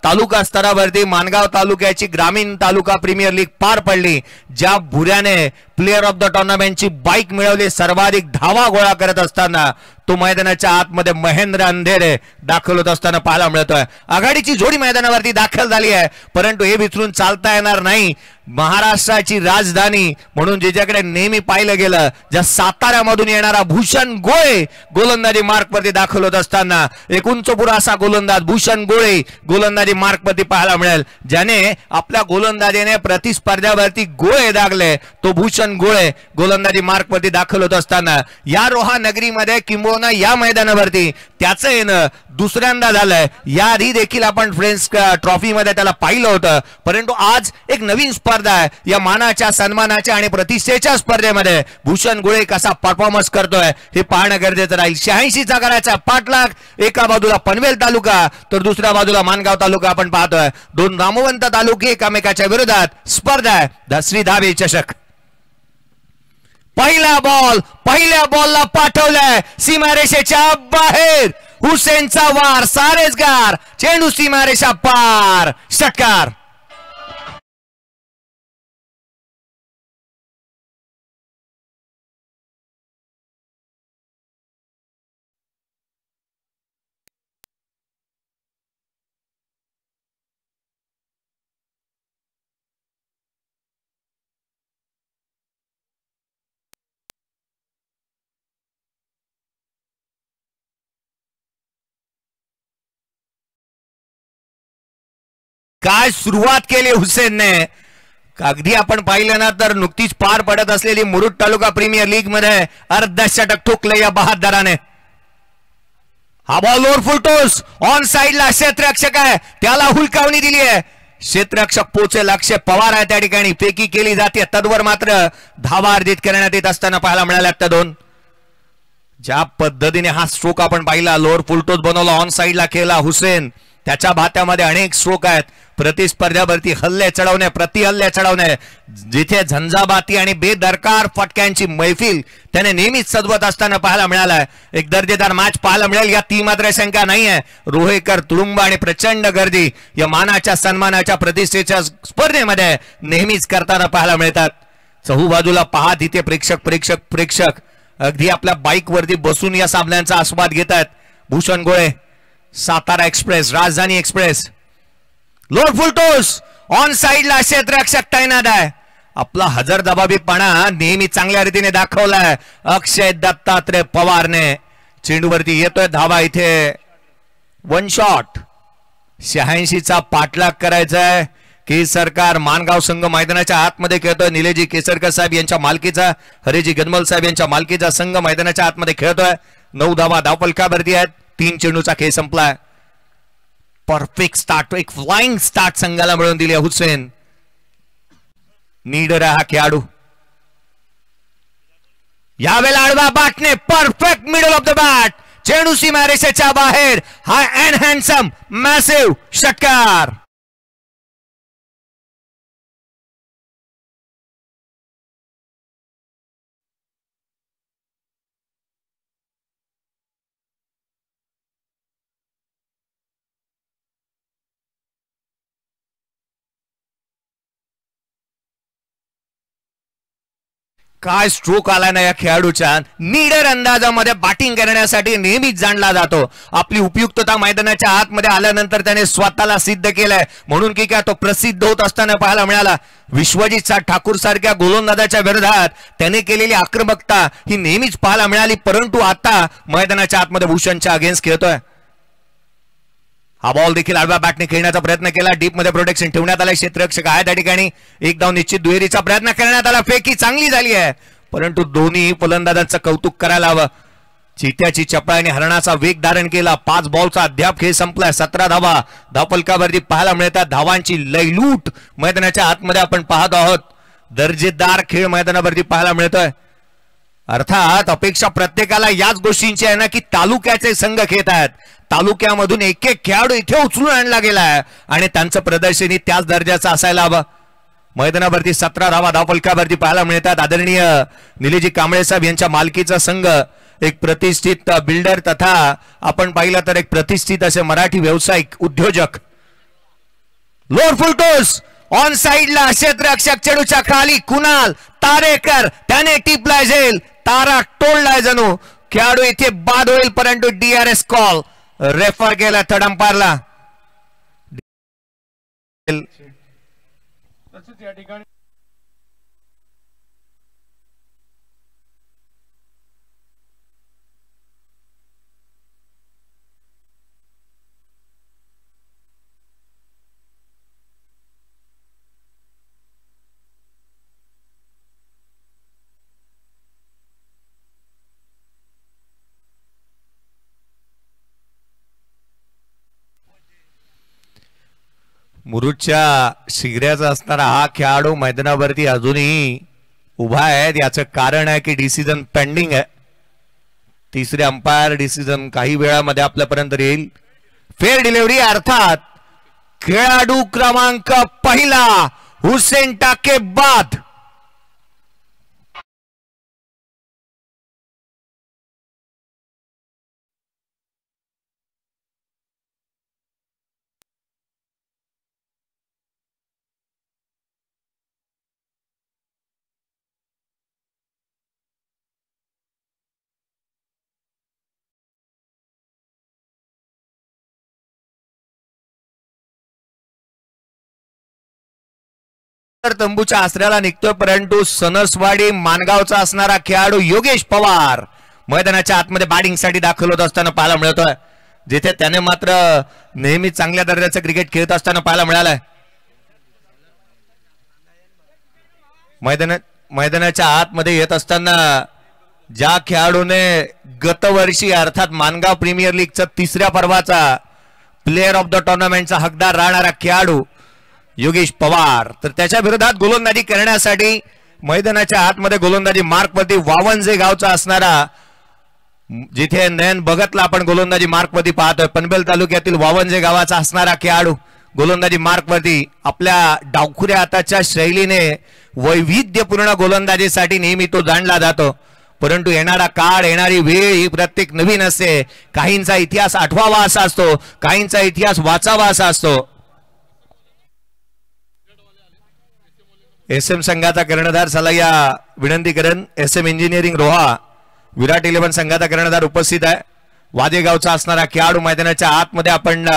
तालुका स्तरावरती मानगाव तालुक्याची ग्रामीण तालुका प्रीमियर लीग पार पडली, ज्या भुऱ्याने प्लेअर ऑफ द टुर्नामेंटची बाईक मिळवली, सर्वाधिक धावा गोळा करत असताना तो मैदानाच्या आतमध्ये महेंद्र अंधेरे दाखल होत असताना पाहायला मिळतोय. आघाडीची जोडी मैदानावरती दाखल झाली आहे परंतु हे विसरून चालता येणार नाही. महाराष्ट्राची राजधानी म्हणून ज्याच्याकडे नेहमी पाहिलं गेलं, ज्या साताऱ्यामधून येणारा भूषण गोळे गोलंदाजी मार्कवरती दाखल होत असताना 49 असा गोलंदाज भूषण गोळे गोलंदाजी गोलंदाजी मार्कवरती पाहायला मिळेल. ज्याने आपल्या गोलंदाजीने प्रतिस्पर्ध्यावरती गोळे दागले तो भूषण गोळे गोलंदाजी मार्कवरती दाखल होत असताना या रोहा नगरीमध्ये किंबहुना या मैदानावरती त्याचं येणं दुसऱ्यांदा झालंय. याआधी देखील आपण फ्रेंड्स ट्रॉफीमध्ये त्याला पाहिलं होतं, परंतु आज एक नवीन स्पर्धा आहे. या मानाच्या सन्मानाच्या आणि प्रतिष्ठेच्या स्पर्धेमध्ये भूषण गोळे कसा परफॉर्मन्स करतोय हे पाहणं गरजेचं राहील. 86चा करायचा पाठलाग. एका बाजूला पनवेल तालुका तर दुसऱ्या बाजूला माणगाव तालुका आपण पाहतोय. दोन नामवंत तालुके एकमेकाच्या विरोधात स्पर्धा आहे. श्री धाबे चषक. पहिल्या बॉलला पाठवलाय सीमारेषेच्या बाहेर. हुसेनचा वार सारेजगार. चेंडू सीमारेषा पार. षटकार. काय सुरुवात केली हुसेनने. अगदी आपण पाहिलं ना तर नुकतीच पार पडत असलेली मुरुड तालुका प्रीमियर लीग मध्ये अर्धशतक ठोकले या बहादराने. हा ball lower full toss on साइडला क्षेत्ररक्षक आहे त्याला हुलकावणी दिली आहे. क्षेत्ररक्षक पोहोचेल. अक्षय पवार आहे त्या ठिकाणी. फेकी केली जाते. तद्वर मात्र धावा अर्जित करण्यात येत असताना पाहायला मिळाल्या त्या दोन. ज्या पद्धतीने हा स्ट्रोक आपण पाहिला लोअर फुल टॉस बनवला ऑन साइडला केला हुसेन. त्याच्या भात्यामध्ये अनेक स्ट्रोक आहेत. प्रतिस्पर्ध्यावरती हल्ले चढवणे प्रतिहल्ले चढवणे जिथे झंझाबाती आणि बेदरकार फटक्यांची मैफिल त्याने नेहमीच सजवत असताना पाहायला मिळालाय. एक दर्जेदार मॅच पाहायला मिळेल या ती मात्र शंका नाहीये. रोहेकर तुडुंब आणि प्रचंड गर्दी या मानाच्या सन्मानाच्या प्रतिष्ठेच्या स्पर्धेमध्ये नेहमीच करताना पाहायला मिळतात. चहूबाजूला पहा तिथे प्रेक्षक अगदी आपल्या बाईक वरती बसून या सामन्यांचा आस्वाद घेत आहेत. भूषण गोळे सातारा एक्सप्रेस राजधानी express. Lower full toss on साइडला क्षेत्ररक्षक तैनात आहे. आपला हजर जबाबीपणा नेहमी चांगल्या रीतीने दाखवलाय अक्षय दत्तात्रय पवारने. चेंडूवरती येतोय धावा. इथे वन शॉट. 86चा पाठलाग करायचाय. केसरकर मानगाव संघ मैदानाच्या आतमध्ये खेळतोय. निलेजी केसरकर साहेब यांच्या मालकीचा हरेजी गदमल साहेब यांच्या मालकीचा संघ मैदानाच्या आतमध्ये खेळतोय. 9 धावा धावफलकावरती आहेत. 3 चेंडूचा खेळ संपलाय. परफेक्ट स्टार्ट एक फ्लाइंग स्टार्ट संघाला मिळवून दिली हुसेन. नीडर हा खेळाडू. यावेळेला आडवा बॅटने perfect middle of the bat. चेंडू सीमारेषेच्या बाहेर. हा अँड हँडसम मॅसिव्ह षटकार. काय स्ट्रोक आला ना या खेळाडूच्या. नीडर अंदाजामध्ये बॅटिंग करण्यासाठी नेहमीच जाणला जातो. आपली उपयुक्तता मैदानाच्या आतमध्ये आल्यानंतर त्याने स्वतःला सिद्ध केलंय म्हणून की काय तो प्रसिद्ध होत असताना पाहायला मिळाला. विश्वजित ठाकूर सारख्या गोलंदाजाच्या विरोधात त्याने केलेली आक्रमकता ही नेहमीच पाहायला मिळाली. परंतु आता मैदानाच्या आतमध्ये भूषणच्या अगेन्स्ट खेळतोय. हा बॉल देखील आडव्या बॅटने खेळण्याचा प्रयत्न केला. डीप मध्ये प्रोटेक्शन ठेवण्यात आलं. क्षेत्ररक्षक आहे त्या ठिकाणी. एक धाव निश्चित दुहेरीचा प्रयत्न करण्यात आला. फेकी चांगली झाली आहे परंतु दोन्ही फलंदाजांचं कौतुक करायला हवं. चित्याची चपळाने हरणाचा वेग धारण केला. 5 बॉलचा अद्याप खेळ संपलाय. 17 धावा धावफलकावरती पाहायला मिळतात. धावांची लयलूट मैदानाच्या आतमध्ये आपण पाहत आहोत. दर्जेदार खेळ मैदानावरती पाहायला मिळतोय. अर्थात अपेक्षा प्रत्येकाला याच गोष्टींची आहे ना की तालुक्याचे संघ खेळत आहेत. तालुक्यामधून एक खेळाडू इथे उचलून आणला गेलाय आणि त्यांचं प्रदर्शनही त्याच दर्जाचं असायला हवं. मैदानावरती 17 धावा धावफलकावरती पाहायला मिळतात. आदरणीय निलेजी कांबळे साहेब यांच्या मालकीचा संघ एक प्रतिष्ठित बिल्डर तथा आपण पाहिलं तर एक प्रतिष्ठित असे मराठी व्यावसायिक उद्योजक. लोअर फुल टॉस ऑन साइडला क्षेत्ररक्षक चेंडूच्या खाली कुणाल तारेकर त्याने टिपलाय झेल. तारा टोळलाय जणू. खेळाडू इथे बाद होईल परंतु DRS कॉल रेफर केला थर्ड अंपायरला. या ठिकाणी मुरुडच्या शिगऱ्याचा असणारा हा खेळाडू मैदानावरती अजूनही उभा आहे. याचं कारण आहे की डिसिजन पेंडिंग आहे. तिसरे अंपायर डिसिजन काही वेळामध्ये आपल्यापर्यंत येईल. फेअर डिलिव्हरी अर्थात खेळाडू क्रमांक पहिला हुसेन टाके बाद. तंबूच्या आसऱ्याला निघतोय, परंतु सनसवाडी मानगावचा असणारा खेळाडू योगेश पवार मैदानाच्या आतमध्ये बॅटिंगसाठी दाखल होत असताना पाहायला मिळतोय, जिथे त्याने मात्र नेहमी चांगल्या दर्जाचं क्रिकेट खेळत असताना पाहायला मिळालंय. मैदानाच्या आतमध्ये येत असताना ज्या खेळाडूने गतवर्षी अर्थात मानगाव प्रीमियर लीगचा तिसऱ्या पर्वाचा प्लेअर ऑफ द टुर्नामेंटचा हकदार राहणारा खेळाडू योगेश पवार, तर त्याच्या विरोधात गोलंदाजी करण्यासाठी मैदानाच्या आतमध्ये गोलंदाजी मार्कवरती वावंजे गावचा असणारा, जिथे नयन भगतला आपण गोलंदाजी मार्कवरती पाहतोय, पनवेल तालुक्यातील वावंजे गावाचा असणारा खेळाडू गोलंदाजी मार्कवरती आपल्या डावखुऱ्या हाताच्या शैलीने वैविध्यपूर्ण गोलंदाजीसाठी नेहमी तो जाणला जातो. परंतु येणारा काळ, येणारी वेळ ही प्रत्येक नवीन असते. काहींचा इतिहास आठवावा असा असतो, काहींचा इतिहास वाचावा असा असतो. एसएम संघाचा कर्णधार सलाया विनंती करेन. एसएम इंजिनिअरिंग रोहा विराट 11 संघाचा कर्णधार उपस्थित आहे. वादेगावचा असणारा खेळाडू मैदानाच्या आतमध्ये आपण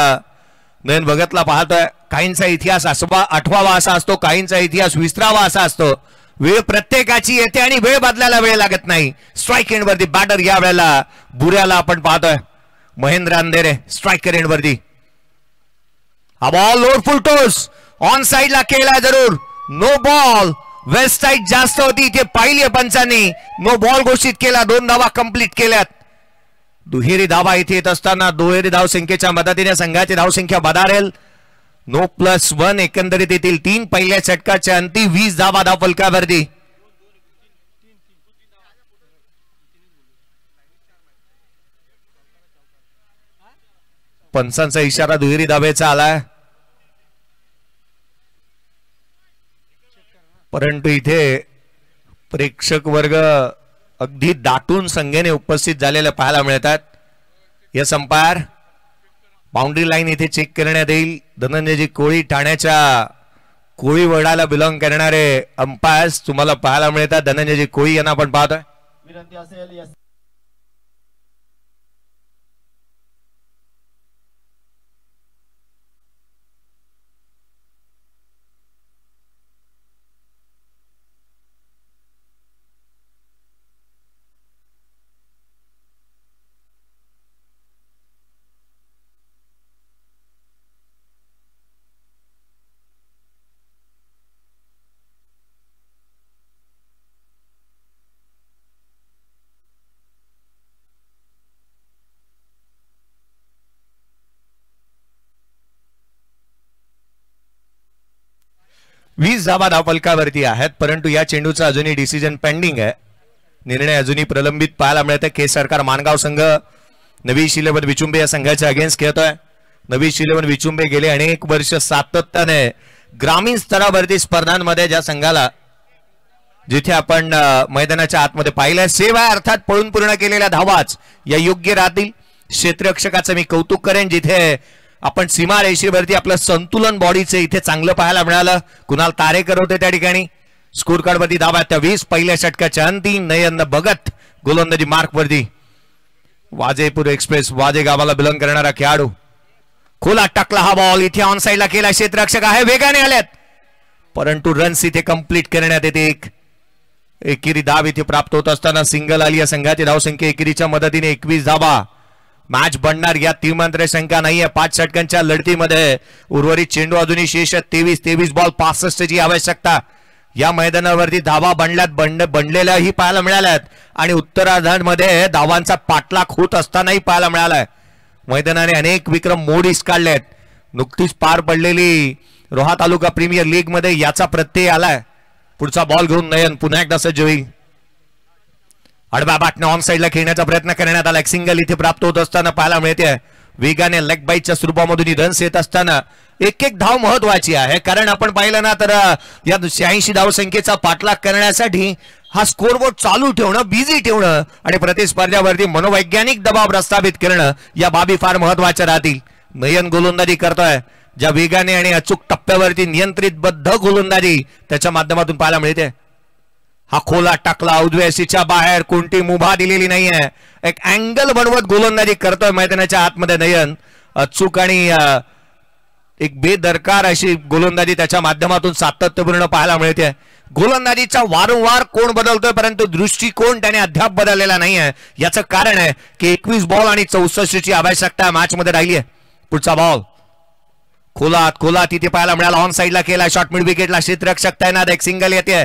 नयन भगतला पाहतोय. काहींचा इतिहास आठवावा असा असतो, काहींचा इतिहास विसरावा असा असतो. वेळ प्रत्येकाची येते आणि वेळ बदलायला वेळ लागत नाही. स्ट्राईक एंड वरती बॅटर या वेळेला बुऱ्याला आपण पाहतोय. महेंद्र अंधेरे स्ट्राईकर एंड वरती. हा ball low full toss on साइडला केला जरूर. नो बॉल, वेस्ट साइड जास्त होती इथे पाहिली पंचांनी. नो बॉल घोषित केला. 2 धावा कंप्लीट केल्यात. दुहेरी धावा इथे येत असताना दुहेरी धावसंख्येच्या मदतीने संघाची धावसंख्या वधारेल. 9+1 एकंदरीत येतील 3 पहिल्या षटकाच्या अंती 20 धावा धावफलकावरती. पंचांचा इशारा दुहेरी धावेचा आलाय, परंतु इथे प्रेक्षक वर्ग अगदी दाटून संख्येने उपस्थित झालेले पाहायला मिळतात. यस अंपायर बाउंड्री लाईन इथे चेक करण्यात येईल. धनंजयजी कोळी ठाण्याच्या कोळी वडाला बिलॉंग करणारे अंपायर्स तुम्हाला पाहायला मिळतात. धनंजयजी कोळी यांना आपण पाहतोय. विनंती असेल यस. वीस धावा धावफलकावरती आहेत, परंतु या चेंडूचा अजूनही डिसिजन पेंडिंग आहे. निर्णय अजूनही प्रलंबित पाहायला मिळत आहे. केस सरकार मानगाव संघ नवी शिलेवन विचुंबे या संघाच्या अगेन्स्ट खेळतोय. नवी शिलेवन विचुंबे गेले अनेक वर्ष सातत्याने ग्रामीण स्तरावरती स्पर्धांमध्ये ज्या संघाला जिथे आपण मैदानाच्या आतमध्ये पाहिलं सेवा अर्थात पळून पूर्ण केलेल्या धावाच या योग्य राहतील. क्षेत्ररक्षकाचं मी कौतुक करेन, जिथे आपण सीमा रेषेवरती आपलं संतुलन बॉडीचे इथे चांगलं पाहायला मिळालं. कुणाल तारेकर होते त्या ठिकाणी. स्कोर कार्ड वरती धावा त्या 20 पहिल्या षटकाच्या अंती. नयन भगत गोलंदाजी मार्क वरती. वाजेपूर एक्सप्रेस वाजे गावाला बिलॉंग करणारा खेळाडू खोला टाकला. हा बॉल इथे ऑन साइडला केला. क्षेत्ररक्षक आहे, वेगाने आल्यात, परंतु रन्स इथे कंप्लीट करण्यात येते. एकेरी धाव इथे प्राप्त होत असताना सिंगल आली. या संघाची धावसंख्या एकेरीच्या मदतीने 21 धावा. मॅच बनणार या तीमांत्र शंका नाहीये. 5 षटकांच्या लढतीमध्ये उर्वरित चेंडू अजूनही शेष 23 बॉल 65 ची आवश्यकता. या मैदानावरती धावा बनलेल्याही पाहायला मिळाल्यात आणि उत्तरार्धामध्ये धावांचा पाठलाग होत असतानाही पाहायला मिळालाय. मैदानाने अनेक विक्रम मोडीस काढलेत. नुकतीच पार पडलेली रोहा तालुका प्रीमियर लीग मध्ये याचा प्रत्यय आलाय. पुढचा बॉल घेऊन नयन पुन्हा एकदा सज्ज होईल. आडव्या बाटने ऑन साइडला खेळण्याचा प्रयत्न करण्यात आला. सिंगल इथे प्राप्त होत असताना पाहायला मिळते. वेगाने लेग बाईटच्या स्वरूपामधून रन्स येत असताना एक एक धाव महत्वाची आहे. कारण आपण पाहिलं ना तर या 86 धावसंख्येचा पाठलाग करण्यासाठी हा स्कोरबोर्ड चालू ठेवणं, बिझी ठेवणं आणि प्रतिस्पर्ध्यावरती मनोवैज्ञानिक दबाव प्रस्थापित करणं या बाबी फार महत्वाच्या राहतील. नयन गोलंदाजी करतोय. ज्या वेगाने आणि अचूक टप्प्यावरती नियंत्रितबद्ध गोलंदाजी त्याच्या माध्यमातून पाहायला मिळते. हा खोला टाकला उजव्याशीच्या बाहेर, कोणती मुभा दिलेली नाहीये. एक अँगल बनवत गोलंदाजी करतोय मैदानाच्या आतमध्ये नयन. अचूक आणि एक बेदरकार अशी गोलंदाजी त्याच्या माध्यमातून सातत्यपूर्ण पाहायला मिळते. गोलंदाजीचा वारंवार कोण बदलतोय परंतु दृष्टिकोन त्याने अद्याप बदललेला नाहीये. याचं कारण आहे की 21 बॉल आणि 64ची आवश्यकता मॅच मध्ये राहिली आहे. पुढचा बॉल खोला तिथे पाहायला मिळाला. ऑन साइडला केला शॉट, मिड विकेटला क्षेत्ररक्षक तैनात. एक सिंगल येते.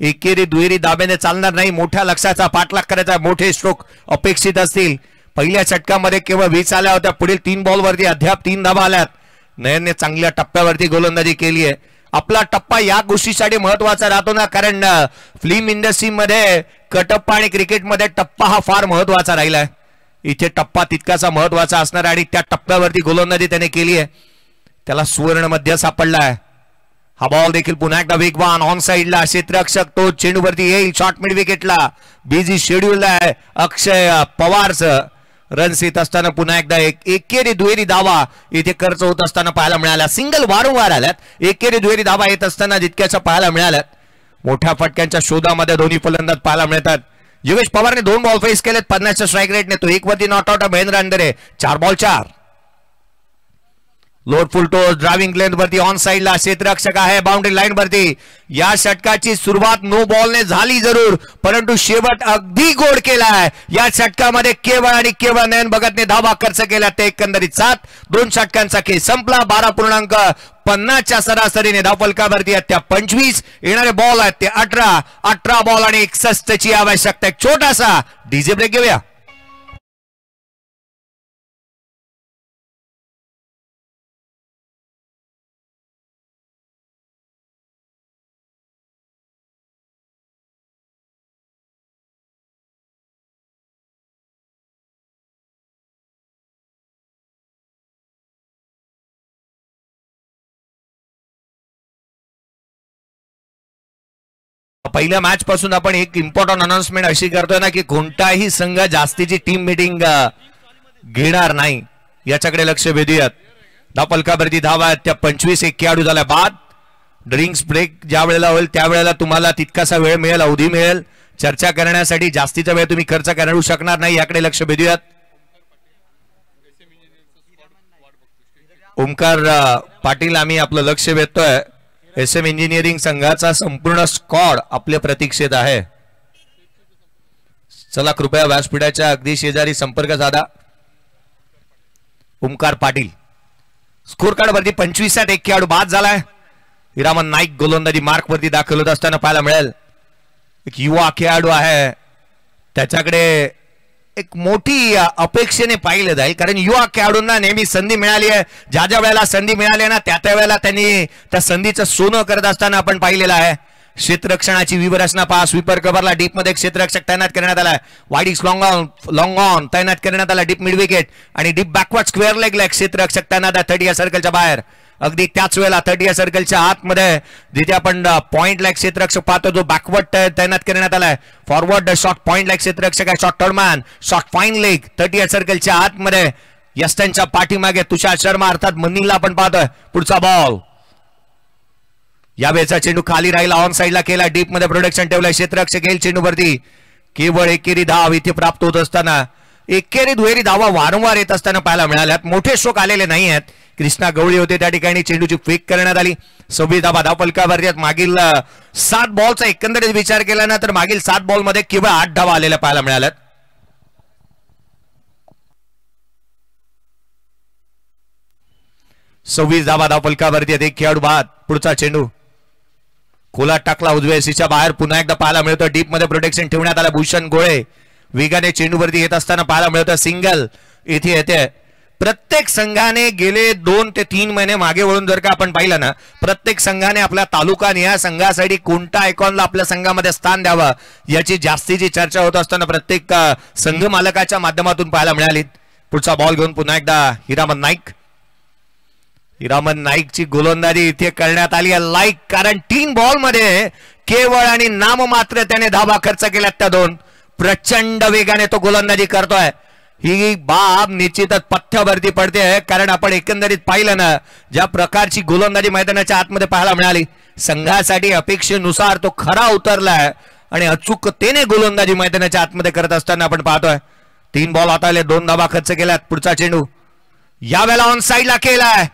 एकेरी दुहेरी दाब्याने चालणार नाही. मोठ्या लक्ष्याचा पाठलाग करायचा. मोठे स्ट्रोक अपेक्षित असतील. पहिल्या षटकामध्ये केवळ 20 आल्या होत्या. पुढील 3 बॉलवरती अद्याप 3 धावा आल्यात. नयनने चांगल्या टप्प्यावरती गोलंदाजी केली आहे. आपला टप्पा या गोष्टीसाठी महत्वाचा राहतो ना, कारण फिल्म इंडस्ट्रीमध्ये कटप्पा आणि क्रिकेटमध्ये टप्पा हा फार महत्वाचा राहिलाय. इथे टप्पा तितकाचा महत्वाचा असणार आणि त्या टप्प्यावरती गोलंदाजी त्याने केली आहे. त्याला सुवर्ण मध्य सापडलाय. हा बॉल देखील पुन्हा एकदा वेगवान ऑन साइडला क्षेत्ररक्षक तो चेंडूवरती येईल. शॉट मिड विकेटला. बिझी शेड्यूल आहे अक्षय पवारचं. रन्स येत असताना पुन्हा एकदा एक एकेरी दुहेरी धावा इथे खर्च होत असताना पाहायला मिळाला. सिंगल वारंवार आल्यात. एकेरी दुहेरी धावा येत असताना जितक्याच्या पाहायला मिळाल्यात. मोठ्या फटक्यांच्या शोधामध्ये दोन्ही फलंदाज पाहायला मिळतात. योगेश पवारने 2 बॉल फेस केलेत 50च्या स्ट्राईक रेटने. तो 1 वरती नॉट आउट. महेंद्र अंडरे 4 बॉल 4. लोड फुल टोस ड्रायव्हिंग लेंथ वरती ऑन साइडला क्षेत्ररक्षक आहे बाउंड्री लाईन वरती. या षटकाची सुरुवात नो बॉलने झाली जरूर, परंतु शेवट अगदी गोड केलाय. या षटकामध्ये केवळ आणि केवळ नयन भगतने धावा खर्च केल्या. ते एकंदरीत 7. 2 षटकांचा खेळ संपला. 12.50च्या सरासरीने धावफलकावरती आहेत त्या 25. येणारे बॉल आहेत ते 18 बॉल आणि 61ची आवश्यकता. एक छोटासा डीजे ब्रेक घेऊया. पहिल्या मॅच पासून आपण एक इम्पॉर्टंट अनाउन्समेंट अशी करतोय ना की कोणताही संघ जास्तीची टीम मीटिंग घेणार नाही, याच्याकडे लक्ष वेधूयात. धावफलकावरती धावा आहेत त्या 25. 1 खेळाडू झाला बाद. ड्रिंक्स ब्रेक ज्या वेळेला होईल त्यावेळेला तुम्हाला तितकासा वेळ मिळेल, अवधी मिळेल. चर्चा करण्यासाठी जास्तीचा वेळ तुम्ही खर्च करू शकणार नाही, याकडे लक्ष वेधूयात. ओमकार पाटील आम्ही आपलं लक्ष वेधतोय. SM इंजिनिअरिंग संघाचा संपूर्ण स्क्वॉड आपल्या प्रतीक्षेत आहे. चला कृपया व्यासपीठाच्या अगदी शेजारी संपर्क साधा. ओमकार पाटील. स्कोर कार्ड वरती 25. 1 खेळाडू बाद झालाय. हिरामन नाईक गोलंदाजी मार्क वरती दाखल होत असताना पाहायला मिळेल. एक युवा खेळाडू आहे, त्याच्याकडे एक मोठी अपेक्षेने पाहिलं जाईल, कारण युवा खेळाडूंना नेहमी संधी मिळाली आहे. ज्या ज्या वेळेला संधी मिळाली ना त्या त्या वेळेला त्यांनी त्या संधीचं सोनं करत असताना आपण पाहिलेलं आहे. क्षेत्ररक्षणाची विवरचना पहा. स्वीपर कव्हरला डीप मध्ये क्षेत्ररक्षक तैनात करण्यात आला. वाईडिक्स लॉंग ऑन तैनात करण्यात आला. डीप मिड विकेट आणि डीप बॅकवर्ड स्क्वेअर लेगला क्षेत्ररक्षक तैनात आहे 30 या सर्कलच्या बाहेर. अगदी त्याच वेळेला 30 या सर्कलच्या आतमध्ये जिथे आपण पॉइंट लाईक क्षेत्ररक्षक पाहतो जो बॅकवर्ड तैनात करण्यात आलाय. फॉरवर्ड शॉट पॉइंट लाईक क्षेत्ररक्षक आहे. Shot third man shot fine leg 30 या सर्कलच्या आतमध्ये. यस्टनच्या पाठीमागे तुषार शर्मा अर्थात मनीला आपण पाहतोय. पुढचा बॉल. यावेळेचा चेंडू खाली राहिला. ऑन साइडला केला. डीप मध्ये प्रोडक्शन ठेवलंय. क्षेत्ररक्षक येईल चेंडूवरती. केवळ एकेरी धाव इथे प्राप्त होत असताना एकेरी दुहेरी धावा वारंवार येत असताना पाहायला मिळाल्यात. मोठे स्ट्रोक आलेले नाही आहेत. कृष्णा गवळी होते त्या ठिकाणी. चेंडूची फेक करण्यात आली. 26 धावा धावफलकावरती आहेत. मागील 7 बॉलचा एकंदरीत विचार केला ना तर मागील 7 बॉल मध्ये केवळ 8 धावा आलेल्या पाहायला मिळाल्यात. सव्वीस धावा धावफलकावरती आहेत. 1 खेळाडू बाद. पुढचा चेंडू खोला टाकला उजव्या सीच्या बाहेर. पुन्हा एकदा पाहायला मिळतं डीप मध्ये प्रोटेक्शन ठेवण्यात आलं. भूषण गोळे वेगाने चेंडूवरती येत असताना पाहायला मिळतं. सिंगल इथे येते. प्रत्येक संघाने गेले 2 ते 3 महिने मागे वळून जर का आपण पाहिलं ना, प्रत्येक संघाने आपल्या तालुका या संघासाठी कोणत्या आयकॉनला आपल्या संघामध्ये स्थान द्यावं याची जास्तीची चर्चा होत असताना प्रत्येक संघ मालकाच्या माध्यमातून पाहायला मिळाली. पुढचा बॉल घेऊन पुन्हा एकदा हिरामन नाईकची गोलंदाजी इथे करण्यात आली आहे लाईक, कारण 3 बॉल मध्ये केवळ आणि नाममात्र त्याने धावा खर्च केल्यात. त्या 2 प्रचंड वेगाने तो गोलंदाजी करतोय. ही बाब निश्चितच पथ्यावरती पडते, कारण आपण एकंदरीत पाहिलं ना ज्या प्रकारची गोलंदाजी मैदानाच्या आतमध्ये पाहायला मिळाली, संघासाठी अपेक्षेनुसार तो खरा उतरलाय आणि अचूकतेने गोलंदाजी मैदानाच्या आतमध्ये करत असताना आपण पाहतोय. 3 बॉल हाताळले, 2 धावा खर्च केल्यात. पुढचा चेंडू यावेळेला ऑन साईडला केलाय,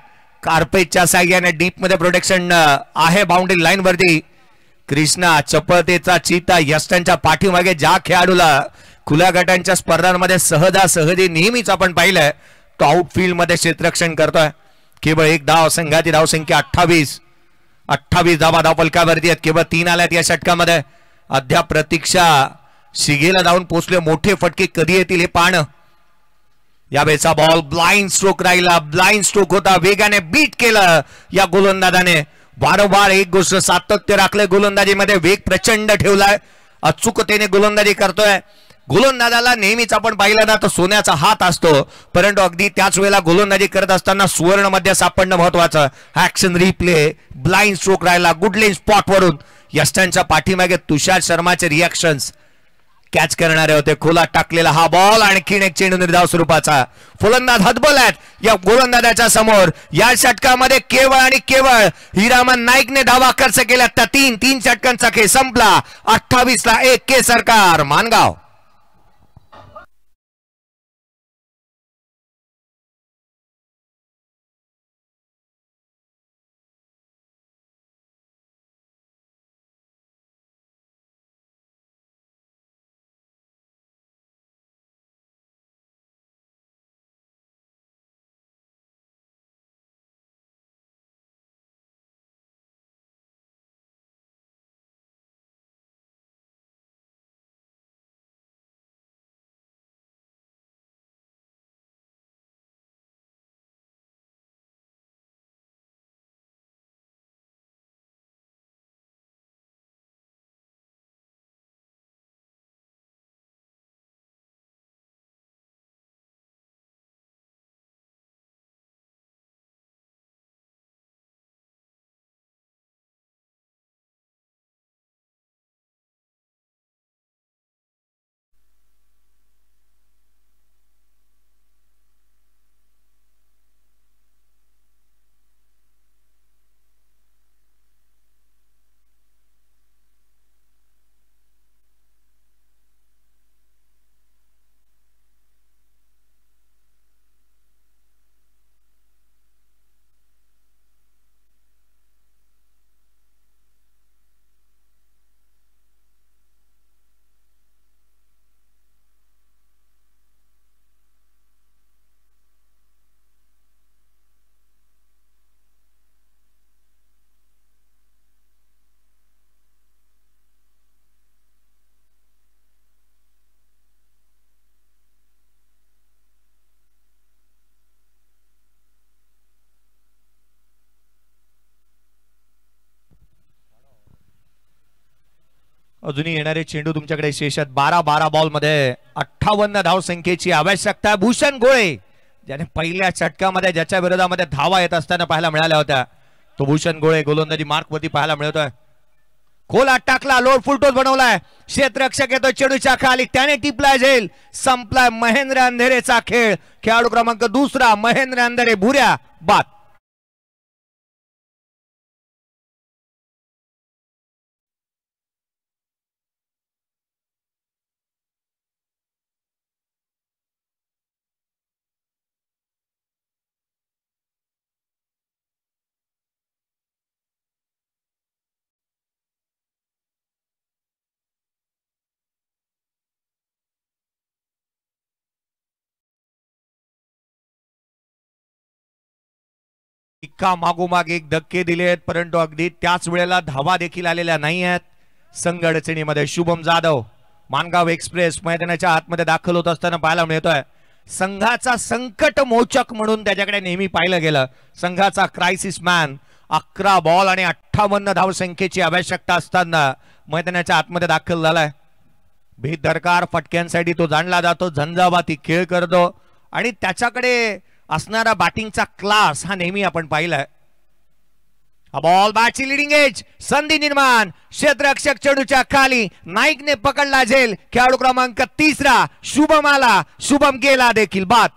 कार्पेटच्या साह्याने डीप मध्ये प्रोटेक्शन आहे बाउंड्री लाईन वरती. कृष्णा चपळतेचा चीता यष्टांच्या पाठीमागे ज्या खेळाडूला खुल्या गटांच्या स्पर्धांमध्ये सहजासहजी नेहमीच आपण पाहिलंय तो आउटफील्ड मध्ये क्षेत्ररक्षण करतोय. केवळ 1 धाव, संघाची धावसंख्या 28 धावा धावफलकावरती आहेत. केवळ 3 आल्यात या षटकामध्ये. अद्याप प्रतीक्षा शिगेला जाऊन पोहोचले, मोठे फटके कधी येतील हे पाहणं. यावेळेचा बॉल ब्लाइंड स्ट्रोक राहिला, ब्लाइंड स्ट्रोक होता, वेगाने बीट केलं या गोलंदाजाने. वारंवार एक गोष्ट सातत्य राखले गोलंदाजीमध्ये, वेग प्रचंड ठेवलाय, अचूकतेने गोलंदाजी करतोय. गोलंदाजाला नेहमीच आपण पाहिलं ना तर सोन्याचा हात असतो, परंतु अगदी त्याच वेळेला गोलंदाजी करत असताना सुवर्ण मध्ये सापडणं महत्वाचं. ऍक्शन रिप्ले, ब्लाइंड स्ट्रोक राहिला, गुडलेन स्पॉट वरून यष्टांच्या पाठीमागे तुषार शर्माचे रिएक्शन्स कॅच करणारे होते. खोला टाकलेला हा बॉल, आणखीन एक चेंडू निर्धाव स्वरूपाचा. फलंदाज हतबल या गोलंदाजाच्या समोर. या षटकामध्ये केवळ आणि केवळ हिरामन नाईकने धावा खर्च केल्या. त्या 3 षटकांचा खेळ संपला. 28ला 1 के सरकार मानगाव. अजूनही येणारे चेंडू तुमच्याकडे शेष आहेत. 12 बॉल मध्ये 58 धाव संख्येची आवश्यकता. भूषण गोळे ज्याने पहिल्या षटकामध्ये ज्याच्या विरोधामध्ये धावा येत असताना पाहायला मिळाल्या होत्या, तो भूषण गोळे गोलंदाजी मार्क वरती पाहायला मिळतोय. खोला टाकला, लोड फुलटोस बनवलाय, क्षेत्ररक्षक येतो चेंडूच्या खाली, त्याने टिपलाय झेल. संपलाय महेंद्र अंधेरेचा खेळ. खेळाडू क्रमांक 2 महेंद्र अंधेरे भुऱ्या बाद. एका मागोमाग एक धक्के दिलेत, परंतु अगदी त्याच वेळेला धावा देखील आलेल्या नाही आहेत. संघ अडचणीमध्ये शुभम जाधव मानगाव एक्सप्रेस मैदानाच्या आतमध्ये दाखल होत असताना पाहायला मिळतोय. संघाचा संकट मोचक म्हणून त्याच्याकडे नेहमी पाहिलं गेलं. संघाचा क्रायसिस मॅन. 11 बॉल आणि 58 धावसंख्येची आवश्यकता असताना मैदानाच्या आतमध्ये दाखल झालाय. बेदरकार फटक्यांसाठी तो जाणला जातो, झंझावाती खेळ करतो आणि त्याच्याकडे असणारा बॅटिंगचा क्लास हा नेहमी आपण पाहिलाय. हा बॉल बॅटची लिडिंग एज, संधी निर्माण, क्षेत्ररक्षक चेंडूच्या खाली, नाईकने पकडला झेल. खेळाडू क्रमांक 3 शुभम आला, शुभम गेला देखील बाद.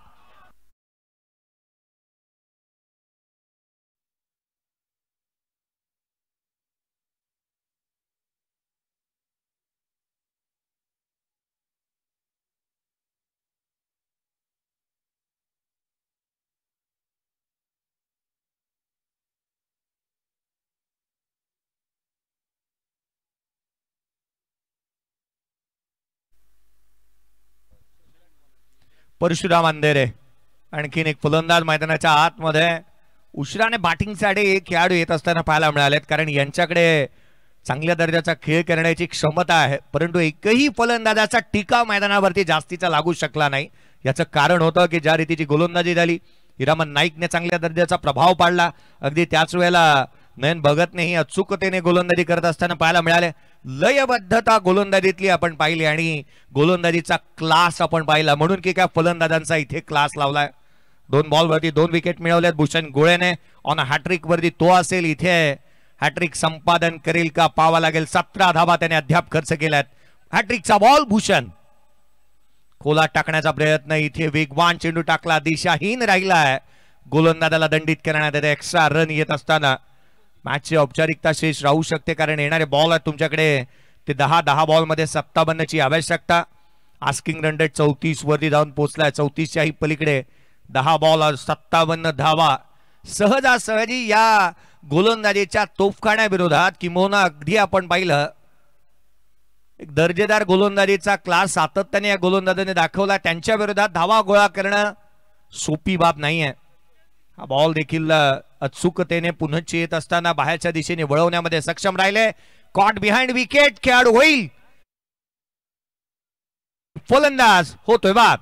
परशुराम अंधेरे आणखीन एक फलंदाज मैदानाच्या आतमध्ये. उशिराने बॅटिंगसाठी एक खेळाडू येत असताना पाहायला मिळालेत, कारण यांच्याकडे चांगल्या दर्जाचा खेळ करण्याची क्षमता आहे, परंतु एकही फलंदाजाचा टीका मैदानावरती जास्तीचा लागू शकला नाही. याचं कारण होतं की ज्या रीतीची गोलंदाजी झाली, हिरामन नाईकने चांगल्या दर्जाचा प्रभाव पाडला. अगदी त्याच वेळेला नयन भगतनेही अचूकतेने गोलंदाजी करत असताना पाहायला मिळाले. लयबद्धता गोलंदाजीतली आपण पाहिली आणि गोलंदाजीचा क्लास आपण पाहिला, म्हणून की काय फलंदाजांचा इथे क्लास लावलाय. 2 बॉलवरती 2 विकेट मिळवल्यात भूषण गोळेने. ऑन हॅट्रिक वरती तो असेल, इथे हॅट्रिक संपादन करेल का पाहावा लागेल. 17 धावा त्याने अद्याप खर्च केल्यात. हॅट्रिकचा बॉल भूषण. खोला टाकण्याचा प्रयत्न, इथे वेगवान चेंडू टाकला, दिशाहीन राहिलाय. गोलंदाजाला दंडित करण्यात येते. एक्स्ट्रा रन येत असताना मॅचची औपचारिकता शेष राहू शकते, कारण येणारे बॉल आहेत तुमच्याकडे ते 10 बॉलमध्ये 57 ची आवश्यकता. आस्किंग रन रेट 34 वरती जाऊन पोहोचलाय. 34च्याही पलीकडे 10 बॉल 57 धावा. सहजासहजी या गोलंदाजीच्या तोफखान्याविरोधात किंबहुना अगदी आपण पाहिलं एक दर्जेदार गोलंदाजीचा क्लास सातत्याने या गोलंदाजाने दाखवला. त्यांच्या विरोधात धावा गोळा करणं सोपी बाब नाहीये. हा बॉल देखील अचूकतेने पुनश्च येत असताना बाहेरच्या दिशेने वळवण्यामध्ये सक्षम राहिले. कॉट बिहाइंड विकेट, खेळाडू होईल फलंदाज, होतोय बाद.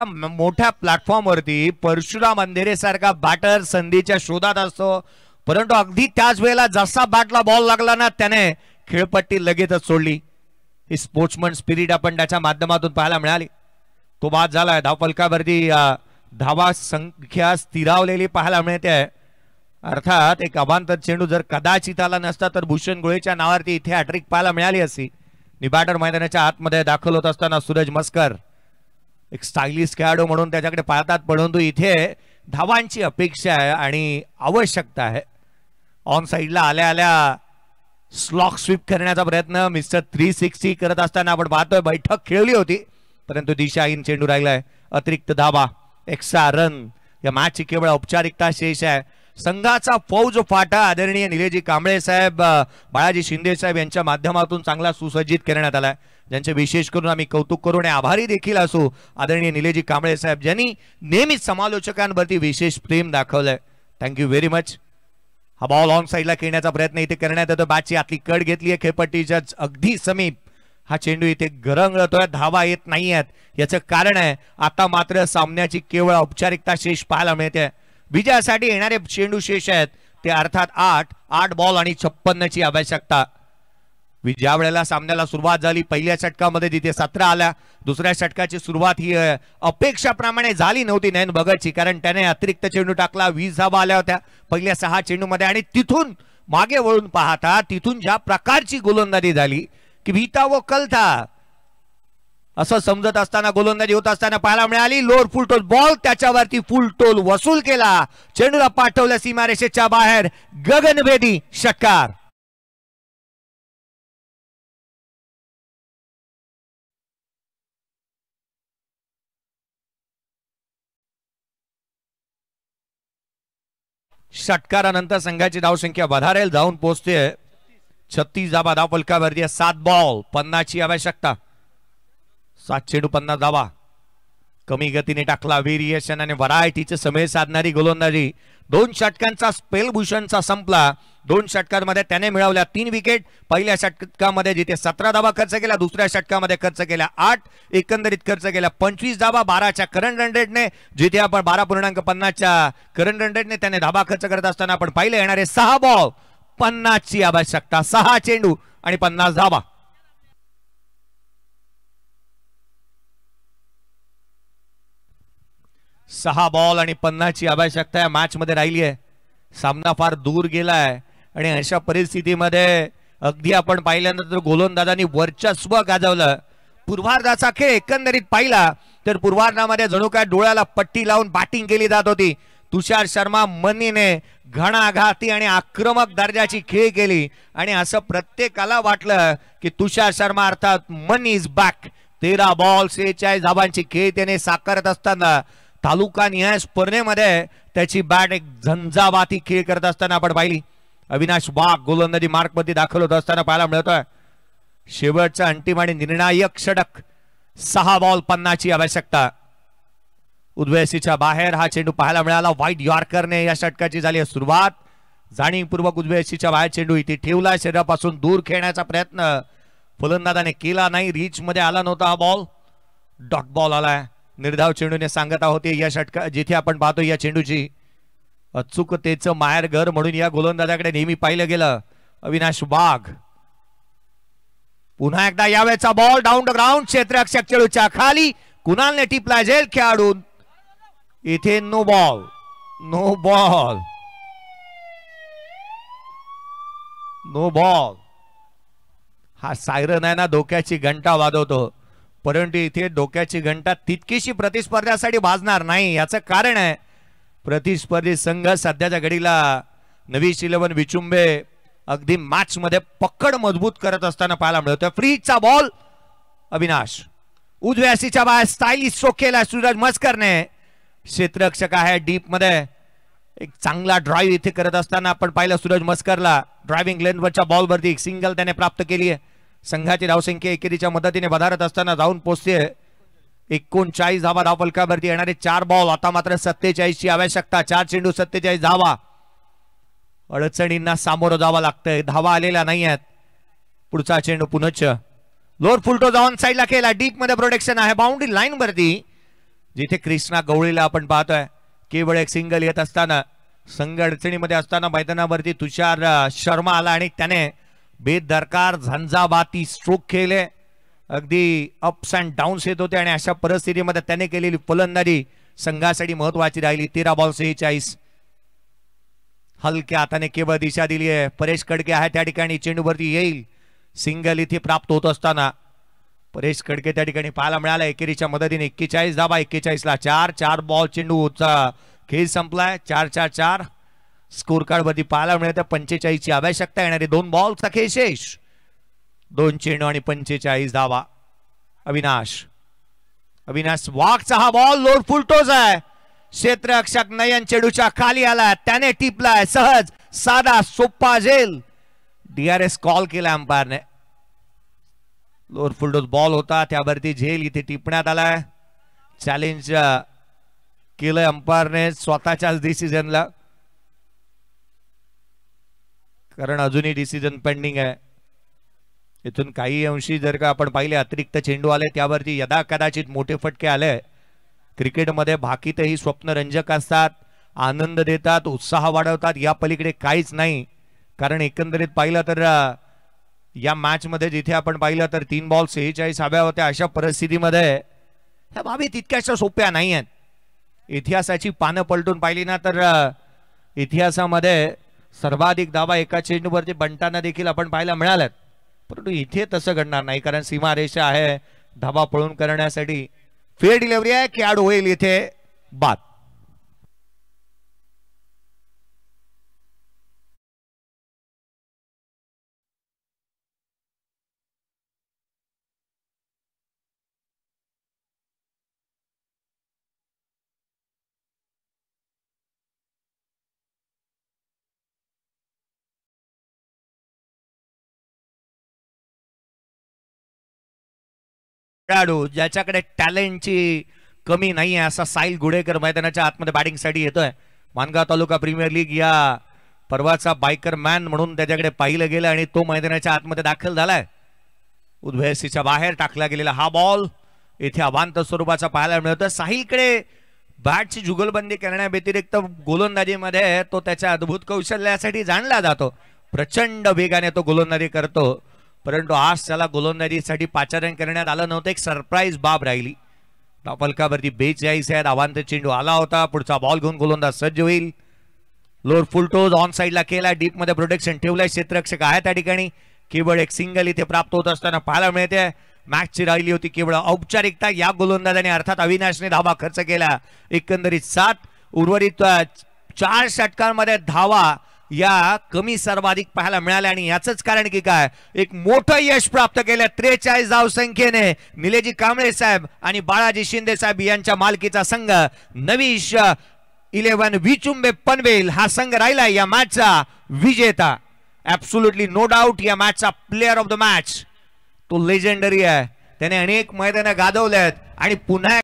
मोठ्या प्लॅटफॉर्मवरती परशुराम अंधेरे सारखा बॅटर संधीच्या शोधात असतो, परंतु अगदी त्याच वेळेला जसा बॅटला बॉल लागला ना, त्याने खेळपट्टी लगेचच सोडली. ही स्पोर्ट्समन स्पिरिट आपण त्याच्या माध्यमातून पाहायला मिळाली. तो बाद झालाय. धावफलकावरती धावा संख्या स्थिरावलेली पाहायला मिळते. अर्थात एक अवांतर चेंडू जर कदाचित आला नसता तर भूषण गोळेच्या नावावरती इथे हॅट्रिक पाहायला मिळाली असती. बॅटर मैदानाच्या आतमध्ये दाखल होत असताना सूरज मस्कर एक स्टायलिश खेळाडू म्हणून त्याच्याकडे पाहतात, परंतु इथे धावांची अपेक्षा आहे आणि आवश्यकता आहे. ऑन साइडला आल्या आल्या स्लॉक स्वीप करण्याचा प्रयत्न मिस्टर 360 करत असताना आपण पाहतोय. बैठक खेळली होती, परंतु दिशाहीन चेंडू राहिलाय. अतिरिक्त धावा, एक्स्ट्रा रन. या मॅचची केवळ औपचारिकता शेष आहे. संघाचा फौज फाटा आदरणीय निलेजी कांबळे साहेब, बाळाजी शिंदे साहेब यांच्या माध्यमातून चांगला सुसज्जित करण्यात आलाय, ज्यांचे विशेष करून आम्ही कौतुक करू आणि आभारी देखील असू. आदरणीय निलेजी कांबळे साहेब ज्यांनी नेहमीच समालोचकांवरती विशेष प्रेम दाखवलंय. Thank you very much. हा बॉल ऑन साइडला खेळण्याचा प्रयत्न इथे करण्यात येतो. बॅटची आतली कड घेतली आहे खेळपट्टीच्या अगदी समीप. हा चेंडू इथे गरंगळतोय, धावा येत नाहीयेत. याचं कारण आहे आता मात्र सामन्याची केवळ औपचारिकता शेष पाहायला मिळते. विजयासाठी येणारे चेंडू शेष आहेत ते अर्थात 8 बॉल आणि 56 ची आवश्यकता. ज्या वेळेला सामन्याला सुरुवात झाली पहिल्या षटकामध्ये तिथे 17 आल्या. दुसऱ्या षटकाची सुरुवात ही अपेक्षाप्रमाणे झाली नव्हती नयन भगतची, कारण त्याने अतिरिक्त चेंडू टाकला. 20 धावा आल्या होत्या पहिल्या 6 चेंडूमध्ये आणि तिथून मागे वळून पाहता तिथून ज्या प्रकारची गोलंदाजी झाली की भीता व कलथा असं समजत असताना गोलंदाजी होत असताना पाहायला मिळाली. लोअर फुल टोल बॉल, त्याच्यावरती फुल टोल वसूल केला. चेंडूला पाठवलं सीमारेषेच्या बाहेर. गगनभेदी षटकार. षटकारानंतर संघाची धावसंख्या वधारेल, जाऊन पोहोचते 36 धावा धाव फलकावरती. 7 बॉल 50 ची आवश्यकता. 7 चेंडू 50 धावा. कमी गतीने टाकला, व्हेरिएशन आणि व्हरायटीचे समय साधणारी गोलंदाजी. 2 षटकांचा स्पेल भूषणचा संपला. 2 षटकांमध्ये त्याने मिळवल्या 3 विकेट. पहिल्या षटकामध्ये जिथे 17 धावा खर्च केल्या, दुसऱ्या षटकामध्ये खर्च केल्या 8. एकंदरीत खर्च केल्या 25 धावा. 12च्या करंट रन रेटने, जिथे आपण 12.50च्या करंट रन रेटने त्याने धावा खर्च करत असताना आपण पाहिले येणारे 6 बॉल 50 ची आवश्यकता. 6 चेंडू आणि 50 धावा. सहा बॉल आणि 50 ची आवश्यकता या मॅच मध्ये राहिली आहे. सामना फार दूर गेलाय आणि अशा परिस्थितीमध्ये अगदी आपण पाहिल्यानंतर गोलंदाजांनी वर्चस्व गाजवलं. पूर्वार्धाचा खेळ एकंदरीत पाहिला तर पूर्वार्धामध्ये जणू काय डोळ्याला पट्टी लावून बॅटिंग केली जात होती. तुषार शर्मा मनीने घणाघाती आणि आक्रमक दर्जाची खेळ केली आणि असं प्रत्येकाला वाटलं की तुषार शर्मा अर्थात मनी इज बॅक. 13 बॉल 46 धावांची खेळ त्याने साकारत असताना तालुका निहाय स्पर्धेमध्ये त्याची बॅट एक झंझावाती खेळ करत असताना आपण पाहिली. अविनाश वाघ गोलंदाजी मार्कमध्ये दाखल होत असताना पाहायला मिळतोय. शेवटचा अंतिम आणि निर्णायक षटक. 6 बॉल 50 ची आवश्यकता. उजव्यासीच्या बाहेर हा चेंडू पाहायला मिळाला. वाईट यॉर्करने या षटकाची झाली सुरुवात. जाणीवपूर्वक उजव्यासीच्या बाहेर चेंडू इथे ठेवला. शरीरापासून दूर खेळण्याचा प्रयत्न फलंदाजाने केला नाही. रीच मध्ये आला नव्हता हा बॉल. डॉट बॉल आलाय. निर्धाव चेंडूने सांगता होते या षटका, जिथे आपण पाहतो या चेंडूची अचूकतेचं माहेर घर म्हणून या गोलंदाजाकडे नेहमी पाहिलं गेलं. अविनाश वाघ पुन्हा एकदा यावेळेचा बॉल डाऊन द ग्राउंड. क्षेत्ररक्षक चेंडूच्या खाली. कुणालने टिपला झेल खेळाडून. इथे no ball. No ball. No ball. हा सायरन आहे ना, डोक्याची घंटा वाजवतो, परंतु इथे डोक्याची घंटा तितकीशी प्रतिस्पर्ध्यासाठी वाजणार नाही. याचं कारण आहे प्रतिस्पर्धी संघ सध्याच्या घडीला नवीश 11 विचुंबे अगदी मॅच मध्ये पकड मजबूत करत असताना पाहायला मिळतोय. फ्रीजचा बॉल. अविनाश उजव्यासीच्या बाहेर स्टायलिश स्ट्रोक केला सूरज मस्करने. क्षेत्ररक्षक आहे डीप मध्ये. एक चांगला ड्राईव्ह इथे करत असताना आपण पाहिलं सूरज मस्करला. ड्रायव्हिंग लेनवरच्या बॉलवरती एक सिंगल त्याने प्राप्त केली आहे. संघाची धावसंख्या एकेरीच्या मदतीने वधारत असताना जाऊन पोहोचते 39 धावा धाव फलकावरती. येणारे 4 बॉल. आता मात्र 47 ची आवश्यकता. 4 चेंडू 47 धावा. अडचणींना सामोरं जावं लागतंय. धावा आलेल्या नाही आहेत. पुढचा चेंडू पुनश्च लोअर फुलटो जाऊन साईडला केला. डीप मध्ये प्रोटेक्शन आहे बाउंड्री लाईन वरती, जिथे कृष्णा गवळीला आपण पाहतोय. केवळ एक सिंगल येत असताना संघ अडचणीमध्ये असताना मैदानावरती तुषार शर्मा आला आणि त्याने बेदरकार झंझावाती स्ट्रोक केले. अगदी अप्स अँड डाऊन्स येत होते आणि अशा परिस्थितीमध्ये त्याने केलेली फलंदाजी संघासाठी महत्वाची राहिली. 13 बॉल 46. हलक्या हाताने केवळ दिशा दिली आहे. परेश कडके आहे त्या ठिकाणी. चेंडूवरती येईल. सिंगल इथे प्राप्त होत असताना परेश कडके त्या ठिकाणी पाहायला मिळाला. एकेरीच्या मदतीने 41 धावा. 41 ला 4 बॉल चेंडूचा खेळ संपलाय. 4-4-4 स्कोर कार्ड वरती पाहायला मिळतं. 45 ची आवश्यकता. येणारे 2 बॉलचा खेळ शेष. 2 चेंडू आणि 45 धावा. अविनाश वाघचा हा बॉल लोड फुलटोज आहे. क्षेत्ररक्षक नयन चेंडूच्या खाली आला. त्याने टिपलाय सहज साधा सोप्पा झेल. DRS कॉल केला अंपायरने. लोअर फुलटोज बॉल होता त्यावरती झेल इथे टिपण्यात आलाय. चॅलेंज केलं अंपायरने स्वतःच्याच डिसिजनला, कारण अजूनही डिसिजन पेंडिंग आहे. इथून काही अंशी जर का आपण पाहिले अतिरिक्त चेंडू आले त्यावरती यदा कदाचित मोठे फटके आले. क्रिकेटमध्ये भाकीतही स्वप्नरंजक असतात, आनंद देतात, उत्साह वाढवतात. या पलीकडे काहीच नाही. कारण एकंदरीत पाहिलं तर या मॅच मध्ये जिथे आपण पाहिलं तर 3 बॉल 46 हव्या होत्या. अशा परिस्थितीमध्ये ह्या बाबी तितक्याशा सोप्या नाही आहेत. इतिहासाची पानं पलटून पाहिली ना तर इतिहासामध्ये सर्वाधिक धावा एका चेंडूवरती बंटांना देखील आपण पाहायला मिळाल्यात. परंतु इथे तसं घडणार नाही, कारण सीमारेषा आहे धावा पळून करण्यासाठी. फेअर डिलिव्हरी आहे. खेळाडू होईल इथे बाद. खेळाडू ज्याच्याकडे टॅलेंटची कमी नाही आहे असा साहिल गुडेकर मैदानाच्या आतमध्ये बॅटिंगसाठी येतोय. मानगाव तालुका प्रीमियर लीग या परवाचा बायकर मॅन म्हणून त्याच्याकडे पाहिलं गेलं आणि तो मैदानाच्या आतमध्ये दाखल झालाय. उद्भयसीच्या बाहेर टाकला गेलेला हा बॉल इथे अवांतर स्वरूपाचा पाहायला मिळतोय. साहिलकडे बॅटची जुगलबंदी करण्याव्यतिरिक्त गोलंदाजीमध्ये तो त्याच्या अद्भुत कौशल्यासाठी जाणला जातो. प्रचंड वेगाने तो गोलंदाजी करतो, परंतु आज त्याला गोलंदाजीसाठी पाचारण करण्यात आलं नव्हतं. एक सरप्राईज बाब राहिली. फलकावरती 42 आहेत. अवांतर चेंडू आला होता. पुढचा बॉल घेऊन गोलंदाज सज्ज होईल. लोअर फुल टोज ऑन साइडला केला. डीप मध्ये प्रोटेक्शन ठेवलंय. क्षेत्ररक्षक आहे त्या ठिकाणी. केवळ एक सिंगल इथे प्राप्त होत असताना पाहायला मिळते. मॅचची राहिली होती केवळ औपचारिकता. या गोलंदाजाने अर्थात अविनाशने धावा खर्च केला. एकंदरीत 7 उर्वरित 4 षटकांमध्ये धावा या कमी सर्वाधिक पाहायला मिळाल्या आणि याचंच कारण की काय एक मोठं यश प्राप्त केलं. 43 धाव संख्येने निलेजी कांबळे साहेब आणि बाळाजी शिंदे साहेब यांच्या मालकीचा संघ नवीश 11 विचुंबे पनवेल हा संघ राहिला या मॅचचा विजेता. ऍब्सोल्युटली नो डाऊट या मॅचचा प्लेअर ऑफ द मॅच तो लेजेंडरी आहे. त्याने अनेक मैदानं गाजवले आहेत आणि पुन्हा